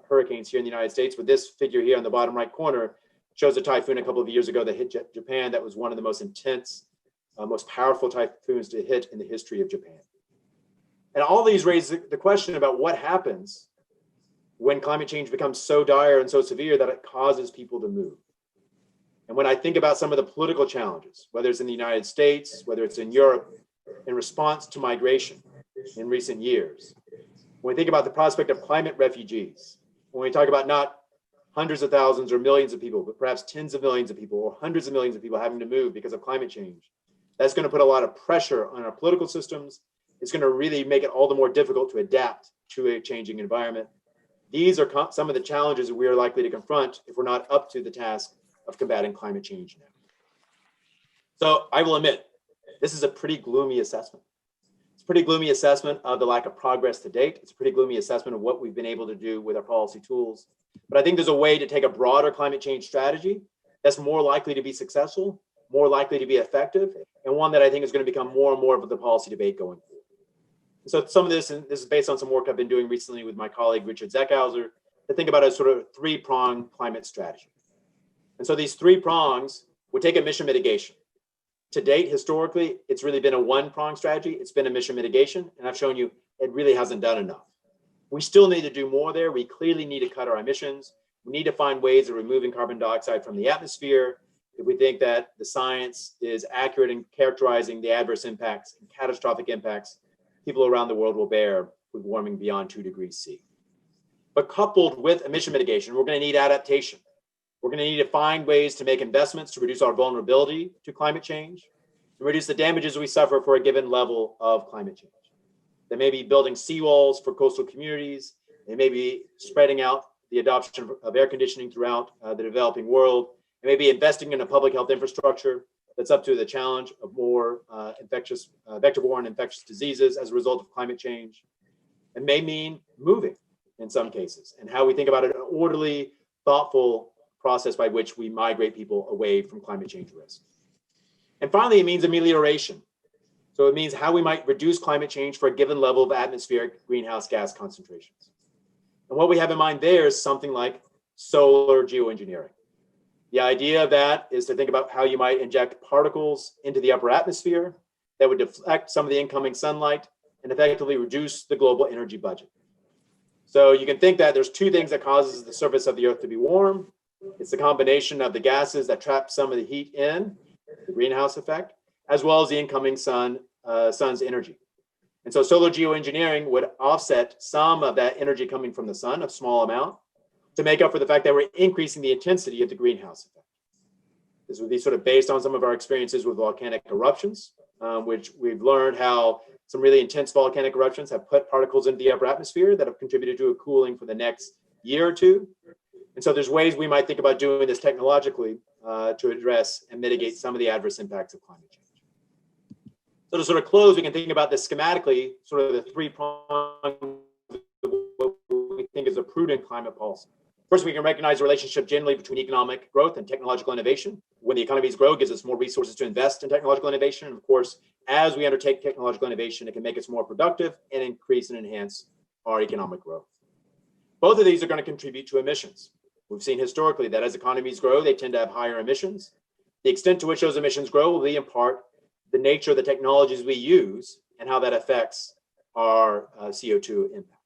B: hurricanes here in the United States, with this figure here on the bottom right corner shows a typhoon a couple of years ago that hit Japan that was one of the most intense, most powerful typhoons to hit in the history of Japan. And all these raise the question about what happens when climate change becomes so dire and so severe that it causes people to move. And when I think about some of the political challenges, whether it's in the United States, whether it's in Europe, in response to migration in recent years, when we think about the prospect of climate refugees, when we talk about not hundreds of thousands or millions of people, but perhaps tens of millions of people or hundreds of millions of people having to move because of climate change, that's going to put a lot of pressure on our political systems. It's going to really make it all the more difficult to adapt to a changing environment. These are some of the challenges that we are likely to confront if we're not up to the task of combating climate change now. So I will admit, this is a pretty gloomy assessment. It's a pretty gloomy assessment of the lack of progress to date. It's a pretty gloomy assessment of what we've been able to do with our policy tools. But I think there's a way to take a broader climate change strategy that's more likely to be successful, more likely to be effective, and one that I think is going to become more and more of the policy debate going forward. So some of this, and this is based on some work I've been doing recently with my colleague, Richard Zeckhauser, to think about a sort of three-pronged climate strategy. And so these three prongs would take emission mitigation. To date, historically, it's really been a one-pronged strategy. It's been emission mitigation, and I've shown you it really hasn't done enough. We still need to do more there. We clearly need to cut our emissions. We need to find ways of removing carbon dioxide from the atmosphere if we think that the science is accurate in characterizing the adverse impacts and catastrophic impacts people around the world will bear with warming beyond 2 degrees C. But coupled with emission mitigation, we're going to need adaptation. We're going to need to find ways to make investments to reduce our vulnerability to climate change and reduce the damages we suffer for a given level of climate change. They may be building seawalls for coastal communities. They may be spreading out the adoption of air conditioning throughout the developing world. They may be investing in a public health infrastructure that's up to the challenge of more vector-borne infectious diseases as a result of climate change. It may mean moving in some cases, and how we think about an orderly, thoughtful process by which we migrate people away from climate change risk. And finally, it means amelioration. So it means how we might reduce climate change for a given level of atmospheric greenhouse gas concentrations. And what we have in mind there is something like solar geoengineering. The idea of that is to think about how you might inject particles into the upper atmosphere that would deflect some of the incoming sunlight and effectively reduce the global energy budget. So you can think that there's two things that causes the surface of the Earth to be warm. It's the combination of the gases that trap some of the heat in, the greenhouse effect, as well as the incoming sun's energy. And so solar geoengineering would offset some of that energy coming from the sun, a small amount, to make up for the fact that we're increasing the intensity of the greenhouse effect. This would be sort of based on some of our experiences with volcanic eruptions, which we've learned how some really intense volcanic eruptions have put particles into the upper atmosphere that have contributed to a cooling for the next year or two. And so there's ways we might think about doing this technologically to address and mitigate some of the adverse impacts of climate change. So to sort of close, we can think about this schematically, sort of the three-pronged, what we think is a prudent climate policy. First, we can recognize the relationship generally between economic growth and technological innovation. When the economies grow, it gives us more resources to invest in technological innovation. And of course, as we undertake technological innovation, it can make us more productive and increase and enhance our economic growth. Both of these are going to contribute to emissions. We've seen historically that as economies grow, they tend to have higher emissions. The extent to which those emissions grow will be in part the nature of the technologies we use and how that affects our CO2 impact.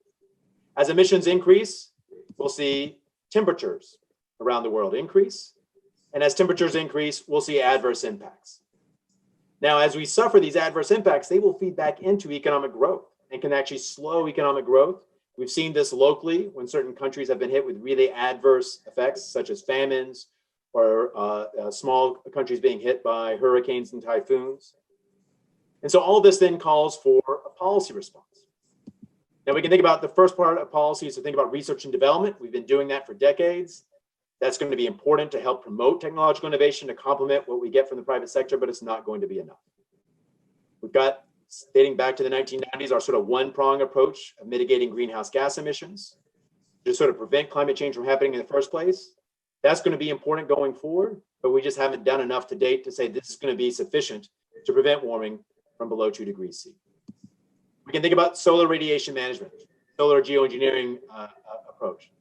B: As emissions increase, we'll see temperatures around the world increase. And as temperatures increase, we'll see adverse impacts. Now, as we suffer these adverse impacts, they will feed back into economic growth and can actually slow economic growth. We've seen this locally when certain countries have been hit with really adverse effects, such as famines or small countries being hit by hurricanes and typhoons. And so all of this then calls for a policy response. Now we can think about the first part of policy is to think about research and development. We've been doing that for decades. That's going to be important to help promote technological innovation to complement what we get from the private sector, but it's not going to be enough. We've got, dating back to the 1990s, our sort of one-prong approach of mitigating greenhouse gas emissions to sort of prevent climate change from happening in the first place. That's going to be important going forward, but we just haven't done enough to date to say this is going to be sufficient to prevent warming from below 2 degrees C. We can think about solar radiation management, solar geoengineering approach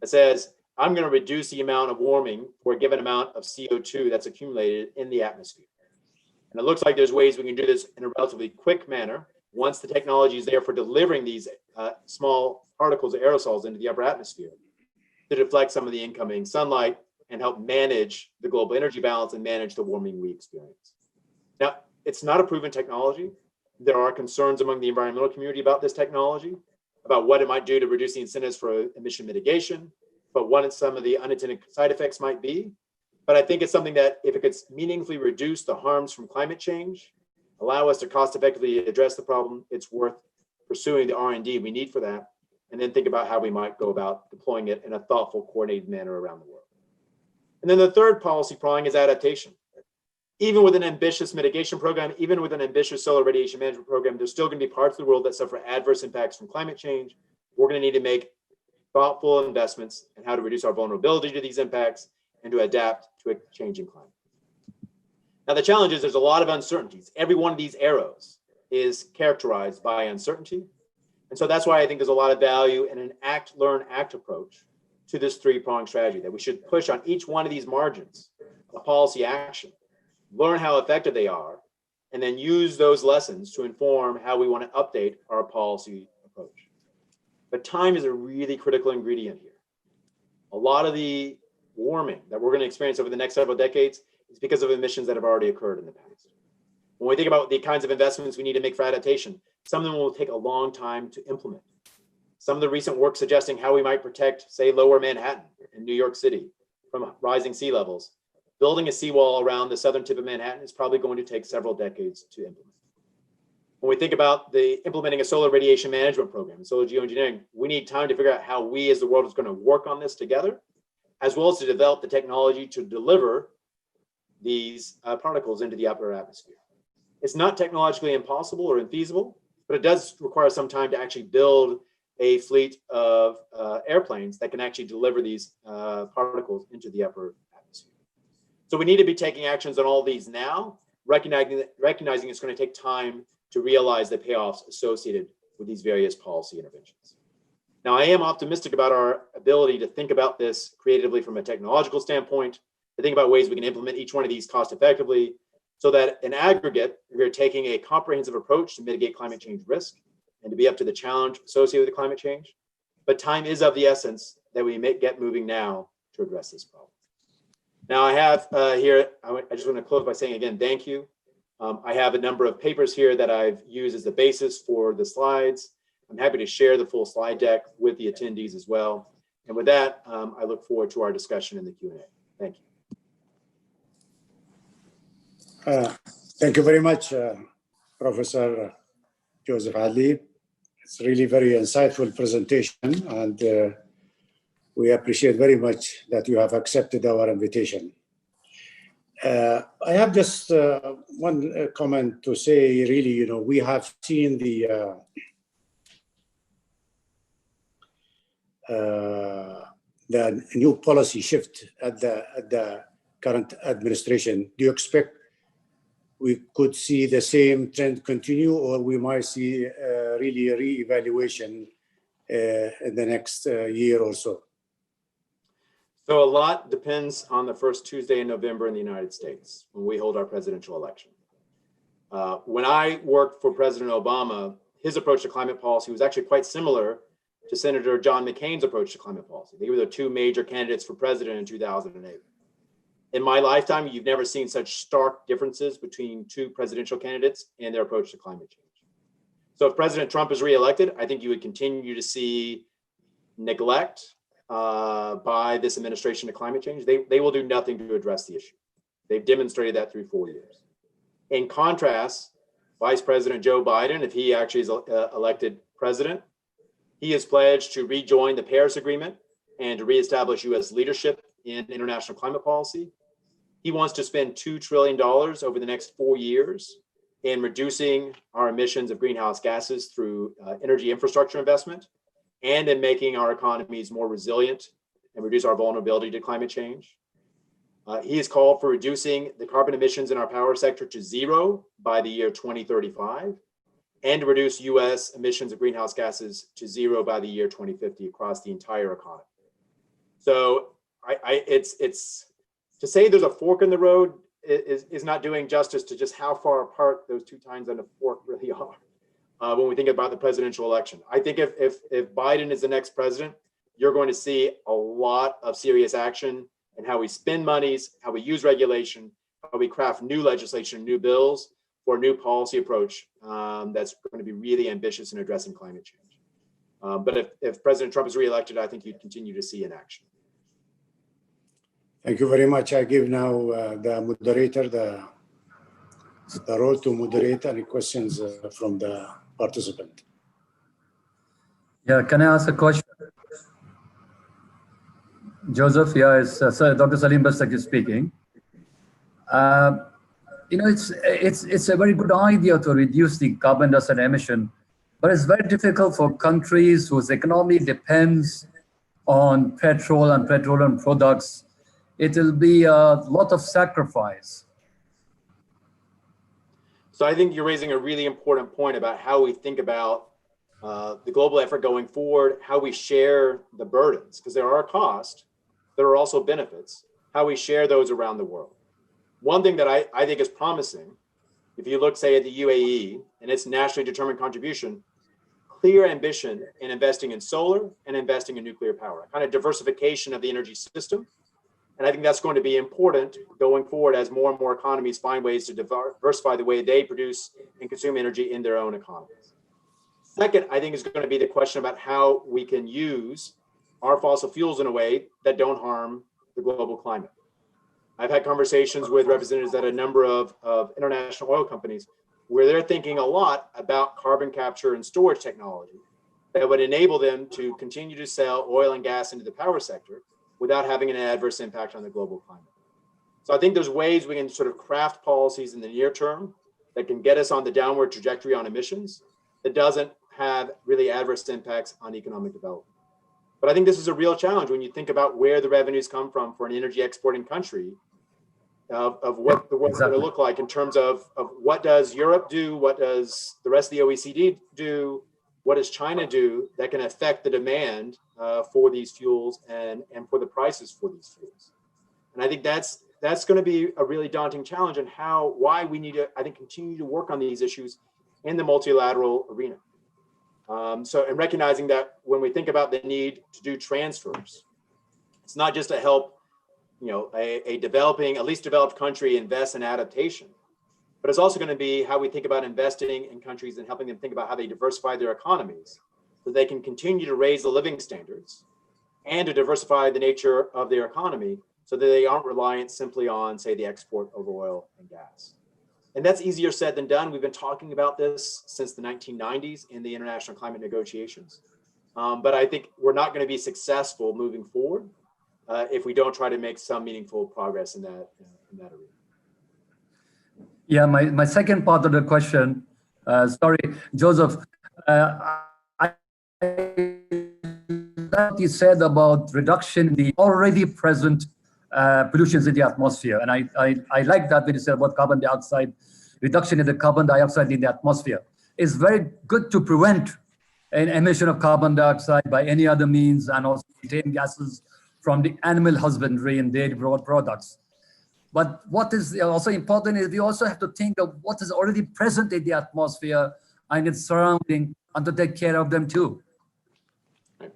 B: that says, I'm going to reduce the amount of warming for a given amount of CO2 that's accumulated in the atmosphere. And it looks like there's ways we can do this in a relatively quick manner once the technology is there for delivering these small particles or aerosols into the upper atmosphere to deflect some of the incoming sunlight and help manage the global energy balance and manage the warming we experience. Now, it's not a proven technology. There are concerns among the environmental community about this technology, about what it might do to reduce the incentives for emission mitigation, but what some of the unintended side effects might be. But I think it's something that if it could meaningfully reduce the harms from climate change, allow us to cost effectively address the problem, it's worth pursuing the R&D we need for that, and then think about how we might go about deploying it in a thoughtful, coordinated manner around the world. And then the third policy prong is adaptation. Even with an ambitious mitigation program, even with an ambitious solar radiation management program, there's still going to be parts of the world that suffer adverse impacts from climate change. We're going to need to make thoughtful investments in how to reduce our vulnerability to these impacts and to adapt to a changing climate. Now, the challenge is there's a lot of uncertainties. Every one of these arrows is characterized by uncertainty. And so that's why I think there's a lot of value in an act, learn, act approach to this three-pronged strategy, that we should push on each one of these margins of policy action, learn how effective they are, and then use those lessons to inform how we want to update our policy approach. But time is a really critical ingredient here. A lot of the warming that we're going to experience over the next several decades is because of emissions that have already occurred in the past. When we think about the kinds of investments we need to make for adaptation, some of them will take a long time to implement. Some of the recent work suggesting how we might protect, say, lower Manhattan in New York City from rising sea levels. Building a seawall around the southern tip of Manhattan is probably going to take several decades to implement. When we think about implementing a solar radiation management program, solar geoengineering, we need time to figure out how we as the world is going to work on this together, as well as to develop the technology to deliver these particles into the upper atmosphere. It's not technologically impossible or infeasible, but it does require some time to actually build a fleet of airplanes that can actually deliver these particles into the upper atmosphere. So we need to be taking actions on all these now, recognizing it's going to take time to realize the payoffs associated with these various policy interventions. Now, I am optimistic about our ability to think about this creatively from a technological standpoint, to think about ways we can implement each one of these cost effectively, so that in aggregate, we're taking a comprehensive approach to mitigate climate change risk and to be up to the challenge associated with climate change. But time is of the essence that we get moving now to address this problem. Now I have here, I just want to close by saying again, thank you. I have a number of papers here that I've used as the basis for the slides. I'm happy to share the full slide deck with the attendees as well. And with that, I look forward to our discussion in the Q&A. Thank you.
D: Thank you very much, Professor Joseph Aldy. It's really very insightful presentation, and we appreciate very much that you have accepted our invitation. I have just one comment to say. Really, we have seen the new policy shift at the current administration. Do you expect we could see the same trend continue, or we might see really a re-evaluation in the next year or so?
B: So a lot depends on the first Tuesday in November in the United States, when we hold our presidential election. When I worked for President Obama, his approach to climate policy was actually quite similar to Senator John McCain's approach to climate policy. They were the two major candidates for president in 2008. In my lifetime, you've never seen such stark differences between two presidential candidates and their approach to climate change. So if President Trump is reelected, I think you would continue to see neglect by this administration to climate change. They will do nothing to address the issue. They've demonstrated that through 4 years. In contrast, Vice President Joe Biden, if he actually is elected president, he has pledged to rejoin the Paris Agreement and to reestablish U.S. leadership in international climate policy. He wants to spend $2 trillion over the next 4 years in reducing our emissions of greenhouse gases through energy infrastructure investment and in making our economies more resilient and reduce our vulnerability to climate change. He has called for reducing the carbon emissions in our power sector to zero by the year 2035 and to reduce U.S. emissions of greenhouse gases to zero by the year 2050 across the entire economy. So it's to say there's a fork in the road is not doing justice to just how far apart those two tines on the fork really are. When we think about the presidential election, I think if Biden is the next president, you're going to see a lot of serious action in how we spend monies, how we use regulation, how we craft new legislation, new bills for a new policy approach that's going to be really ambitious in addressing climate change. But if President Trump is reelected, I think you'd continue to see inaction.
D: Thank you very much. I give now the moderator the role to moderate any questions from the participant.
E: Yeah, can I ask a question? Joseph, yeah, it's Dr. Salim Bastaki speaking. It's a very good idea to reduce the carbon dioxide emission, but it's very difficult for countries whose economy depends on petrol and petroleum products. It will be a lot of sacrifice.
B: So I think you're raising a really important point about how we think about the global effort going forward, how we share the burdens, because there are costs, there are also benefits, how we share those around the world. One thing that I think is promising, if you look, say, at the UAE and its nationally determined contribution, clear ambition in investing in solar and investing in nuclear power, a kind of diversification of the energy system. And I think that's going to be important going forward as more and more economies find ways to diversify the way they produce and consume energy in their own economies. Second, I think is going to be the question about how we can use our fossil fuels in a way that don't harm the global climate. I've had conversations with representatives at a number of international oil companies where they're thinking a lot about carbon capture and storage technology that would enable them to continue to sell oil and gas into the power sector without having an adverse impact on the global climate. So I think there's ways we can sort of craft policies in the near term that can get us on the downward trajectory on emissions that doesn't have really adverse impacts on economic development. But I think this is a real challenge when you think about where the revenues come from for an energy exporting country of what the world's going to look like in terms of what does Europe do, what does the rest of the OECD do, what does China do that can affect the demand for these fuels and for the prices for these fuels. And I think that's going to be a really daunting challenge and why we need to, I think, continue to work on these issues in the multilateral arena. And recognizing that when we think about the need to do transfers, it's not just to help, a least developed country invest in adaptation, but it's also going to be how we think about investing in countries and helping them think about how they diversify their economies so they can continue to raise the living standards and to diversify the nature of their economy so that they aren't reliant simply on, say, the export of oil and gas. And that's easier said than done. We've been talking about this since the 1990s in the international climate negotiations. But I think we're not going to be successful moving forward if we don't try to make some meaningful progress in that arena.
E: Yeah, my second part of the question, sorry, Joseph, what you said about reduction in the already present pollutions in the atmosphere. And I like that when you said about carbon dioxide, reduction in the carbon dioxide in the atmosphere. It's very good to prevent an emission of carbon dioxide by any other means and also methane gases from the animal husbandry and dairy products. But what is also important is we also have to think of what is already present in the atmosphere and its surrounding and to take care of them too.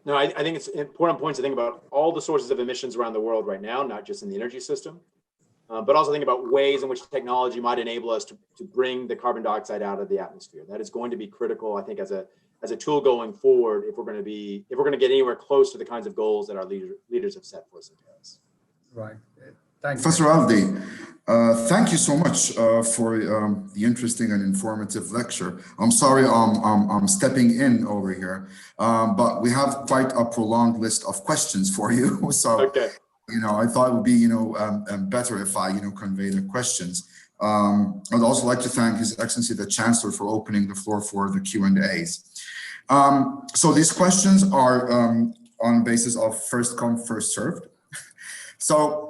B: No, I think it's an important point to think about all the sources of emissions around the world right now, not just in the energy system, but also think about ways in which technology might enable us to bring the carbon dioxide out of the atmosphere. That is going to be critical, I think, as a tool going forward if we're going to get anywhere close to the kinds of goals that our leaders have set for us in Paris.
E: Right. Thanks.
A: Professor Aldy, thank you so much for the interesting and informative lecture. I'm sorry I'm stepping in over here, but we have quite a prolonged list of questions for you. So,
B: okay.
A: I thought it would be, better if I, convey the questions. I'd also like to thank His Excellency the Chancellor for opening the floor for the Q&As. So these questions are on basis of first come, first served. So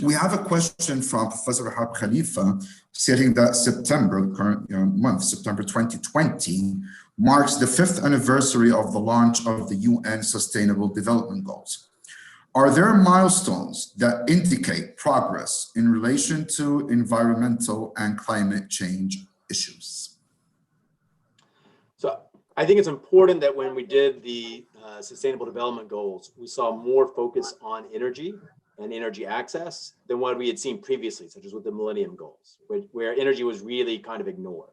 A: we have a question from Professor Hab Khalifa stating that September, the current month, September 2020, marks the 5th anniversary of the launch of the UN Sustainable Development Goals. Are there milestones that indicate progress in relation to environmental and climate change issues?
B: So I think it's important that when we did the Sustainable Development Goals, we saw more focus on energy and energy access than what we had seen previously, such as with the Millennium Goals, where energy was really kind of ignored.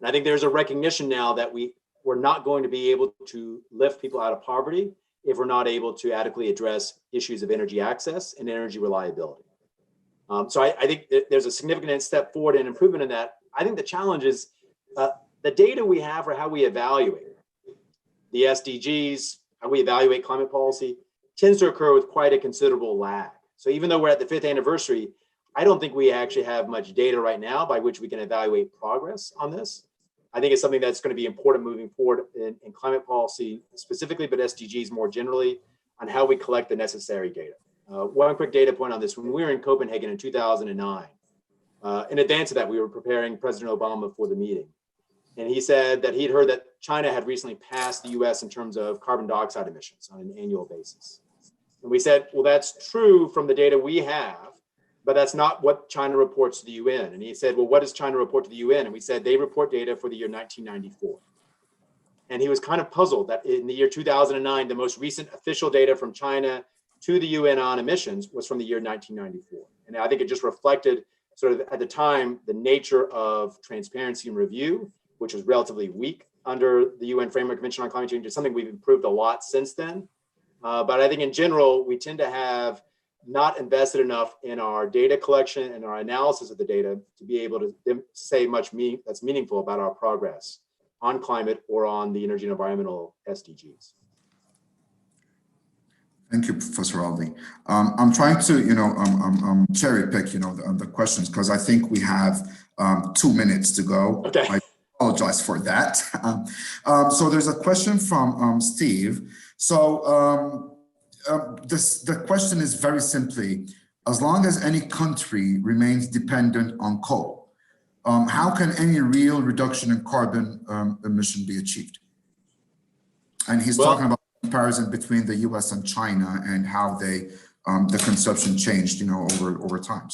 B: And I think there's a recognition now that we're not going to be able to lift people out of poverty if we're not able to adequately address issues of energy access and energy reliability. So I think there's a significant step forward and improvement in that. I think the challenge is the data we have for how we evaluate the SDGs, how we evaluate climate policy, tends to occur with quite a considerable lag. So even though we're at the 5th anniversary, I don't think we actually have much data right now by which we can evaluate progress on this. I think it's something that's going to be important moving forward in climate policy specifically, but SDGs more generally, on how we collect the necessary data. One quick data point on this: when we were in Copenhagen in 2009, in advance of that, we were preparing President Obama for the meeting. And he said that he'd heard that China had recently passed the US in terms of carbon dioxide emissions on an annual basis. And we said, well, that's true from the data we have, but that's not what China reports to the UN. And he said, well, what does China report to the UN? And we said, they report data for the year 1994. And he was kind of puzzled that in the year 2009, the most recent official data from China to the UN on emissions was from the year 1994. And I think it just reflected sort of at the time, the nature of transparency and review, which was relatively weak under the UN Framework Convention on Climate Change. It's something we've improved a lot since then. But I think in general, we tend to have not invested enough in our data collection and our analysis of the data to be able to say much that's meaningful about our progress on climate or on the energy and environmental SDGs.
A: Thank you, Professor Aldy. I'm trying to, cherry pick, the questions, because I think we have 2 minutes to go.
B: Okay.
A: I apologize for that. So there's a question from Steve. So the question is very simply, as long as any country remains dependent on coal, how can any real reduction in carbon emission be achieved? And he's talking about comparison between the US and China and how they the consumption changed, over time.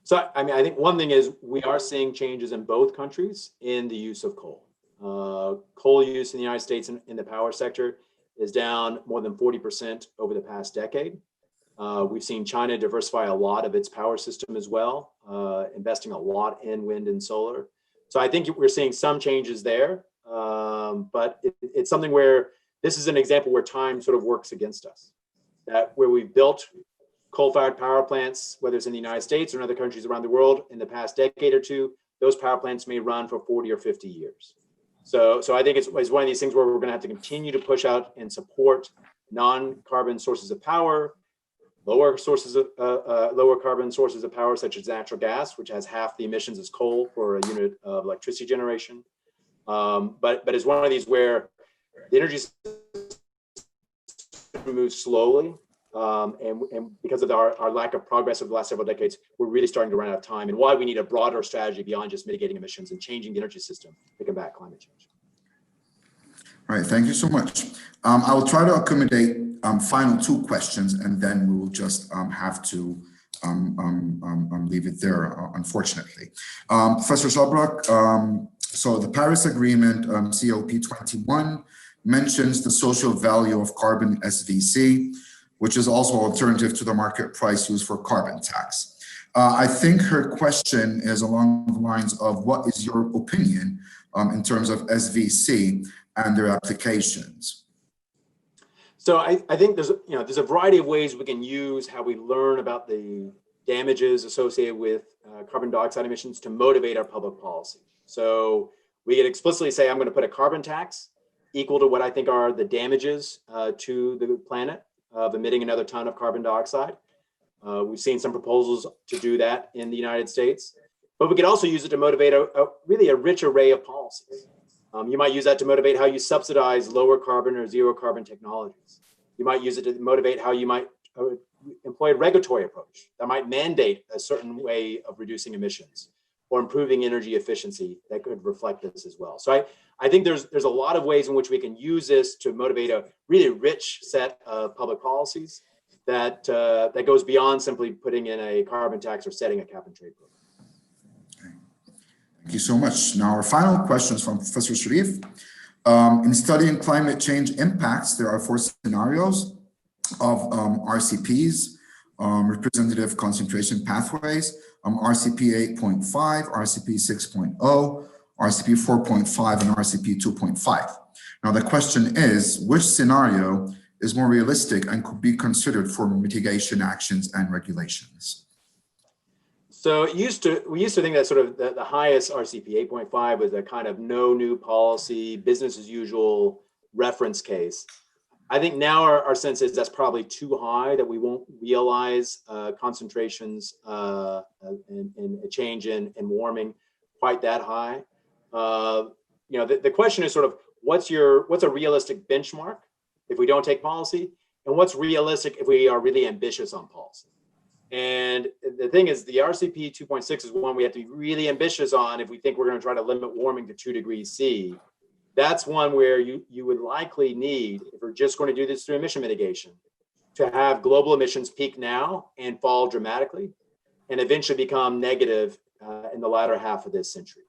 B: So, I mean, I think one thing is we are seeing changes in both countries in the use of coal. Coal use in the United States in the power sector is down more than 40% over the past decade. We've seen China diversify a lot of its power system as well, investing a lot in wind and solar. So I think we're seeing some changes there, but it's something where this is an example where time sort of works against us. That where we've built coal-fired power plants, whether it's in the United States or in other countries around the world in the past decade or two, those power plants may run for 40 or 50 years. So I think it's one of these things where we're going to have to continue to push out and support non-carbon sources of power, lower carbon sources of power, such as natural gas, which has half the emissions as coal for a unit of electricity generation. But it's one of these where the energy system moves slowly. And because of our lack of progress over the last several decades, we're really starting to run out of time, and why we need a broader strategy beyond just mitigating emissions and changing the energy system to combat climate change.
A: All right, thank you so much. I will try to accommodate final 2 questions, and then we will just have to leave it there, unfortunately. Professor Shabrak, so the Paris Agreement, COP21, mentions the social value of carbon SVC, which is also alternative to the market price used for carbon tax. I think her question is along the lines of what is your opinion in terms of SVC and their applications?
B: So I think there's a variety of ways we can use how we learn about the damages associated with carbon dioxide emissions to motivate our public policy. So we can explicitly say, I'm going to put a carbon tax equal to what I think are the damages to the planet of emitting another ton of carbon dioxide. We've seen some proposals to do that in the United States, but we could also use it to motivate really a rich array of policies. You might use that to motivate how you subsidize lower carbon or zero carbon technologies. You might use it to motivate how you might employ a regulatory approach that might mandate a certain way of reducing emissions. or improving energy efficiency that could reflect this as well. So I think there's a lot of ways in which we can use this to motivate a really rich set of public policies that goes beyond simply putting in a carbon tax or setting a cap and trade program.
A: Thank you so much. Now, our final questions from Professor Sharif. In studying climate change impacts, there are 4 scenarios of RCPs, representative concentration pathways, RCP 8.5, RCP 6.0, RCP 4.5, and RCP 2.5. Now, the question is, which scenario is more realistic and could be considered for mitigation actions and regulations?
B: So we used to think that sort of the highest RCP 8.5 was a kind of no new policy, business as usual reference case. I think now our sense is that's probably too high, that we won't realize concentrations and a change in warming quite that high. The question is sort of what's a realistic benchmark if we don't take policy, and what's realistic if we are really ambitious on policy. And the thing is, the RCP 2.6 is one we have to be really ambitious on if we think we're going to try to limit warming to 2 degrees C. That's one where you would likely need, if we're just going to do this through emission mitigation, to have global emissions peak now and fall dramatically and eventually become negative in the latter half of this century.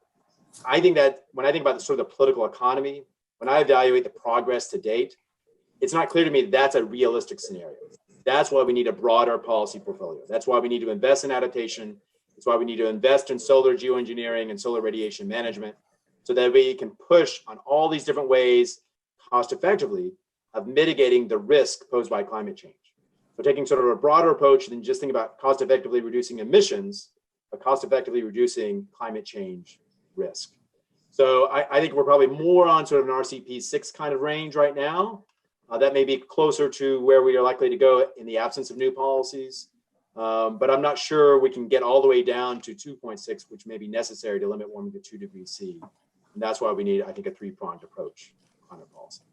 B: I think that when I think about the sort of the political economy, when I evaluate the progress to date, it's not clear to me that that's a realistic scenario. That's why we need a broader policy portfolio. That's why we need to invest in adaptation. That's why we need to invest in solar geoengineering and solar radiation management, so that we can push on all these different ways cost effectively of mitigating the risk posed by climate change. So taking sort of a broader approach than just thinking about cost effectively reducing emissions, but cost effectively reducing climate change risk. So I think we're probably more on sort of an RCP 6 kind of range right now. That may be closer to where we are likely to go in the absence of new policies. But I'm not sure we can get all the way down to 2.6, which may be necessary to limit warming to 2 degrees C. And that's why we need, I think, a 3-pronged approach to climate policy.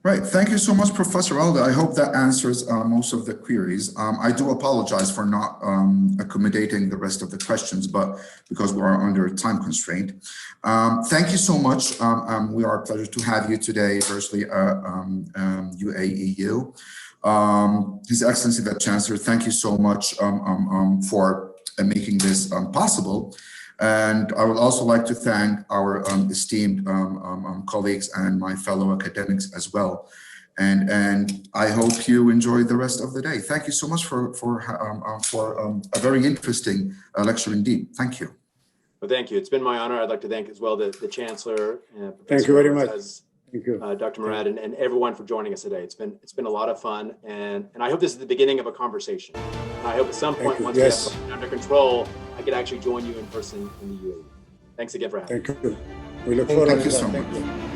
A: Right. Thank you so much, Professor Aldy. I hope that answers most of the queries. I do apologize for not accommodating the rest of the questions, but because we are under a time constraint. Thank you so much. We are a pleasure to have you today, virtually UAEU. His Excellency, the Chancellor, thank you so much for making this possible. And I would also like to thank our esteemed colleagues and my fellow academics as well. And I hope you enjoy the rest of the day. Thank you so much for a very interesting lecture indeed. Thank you.
B: Well, thank you. It's been my honor. I'd like to thank as well the Chancellor.
D: Thank you very much. Thank you.
B: Dr. Murad and everyone for joining us today. It's been a lot of fun, and I hope this is the beginning of a conversation. And I hope at some point, once we have it under control, I could actually join you in person in the UAE. Thanks again for having me.
D: Thank you. We look forward to that.
A: Thank you so much.
D: Thank you.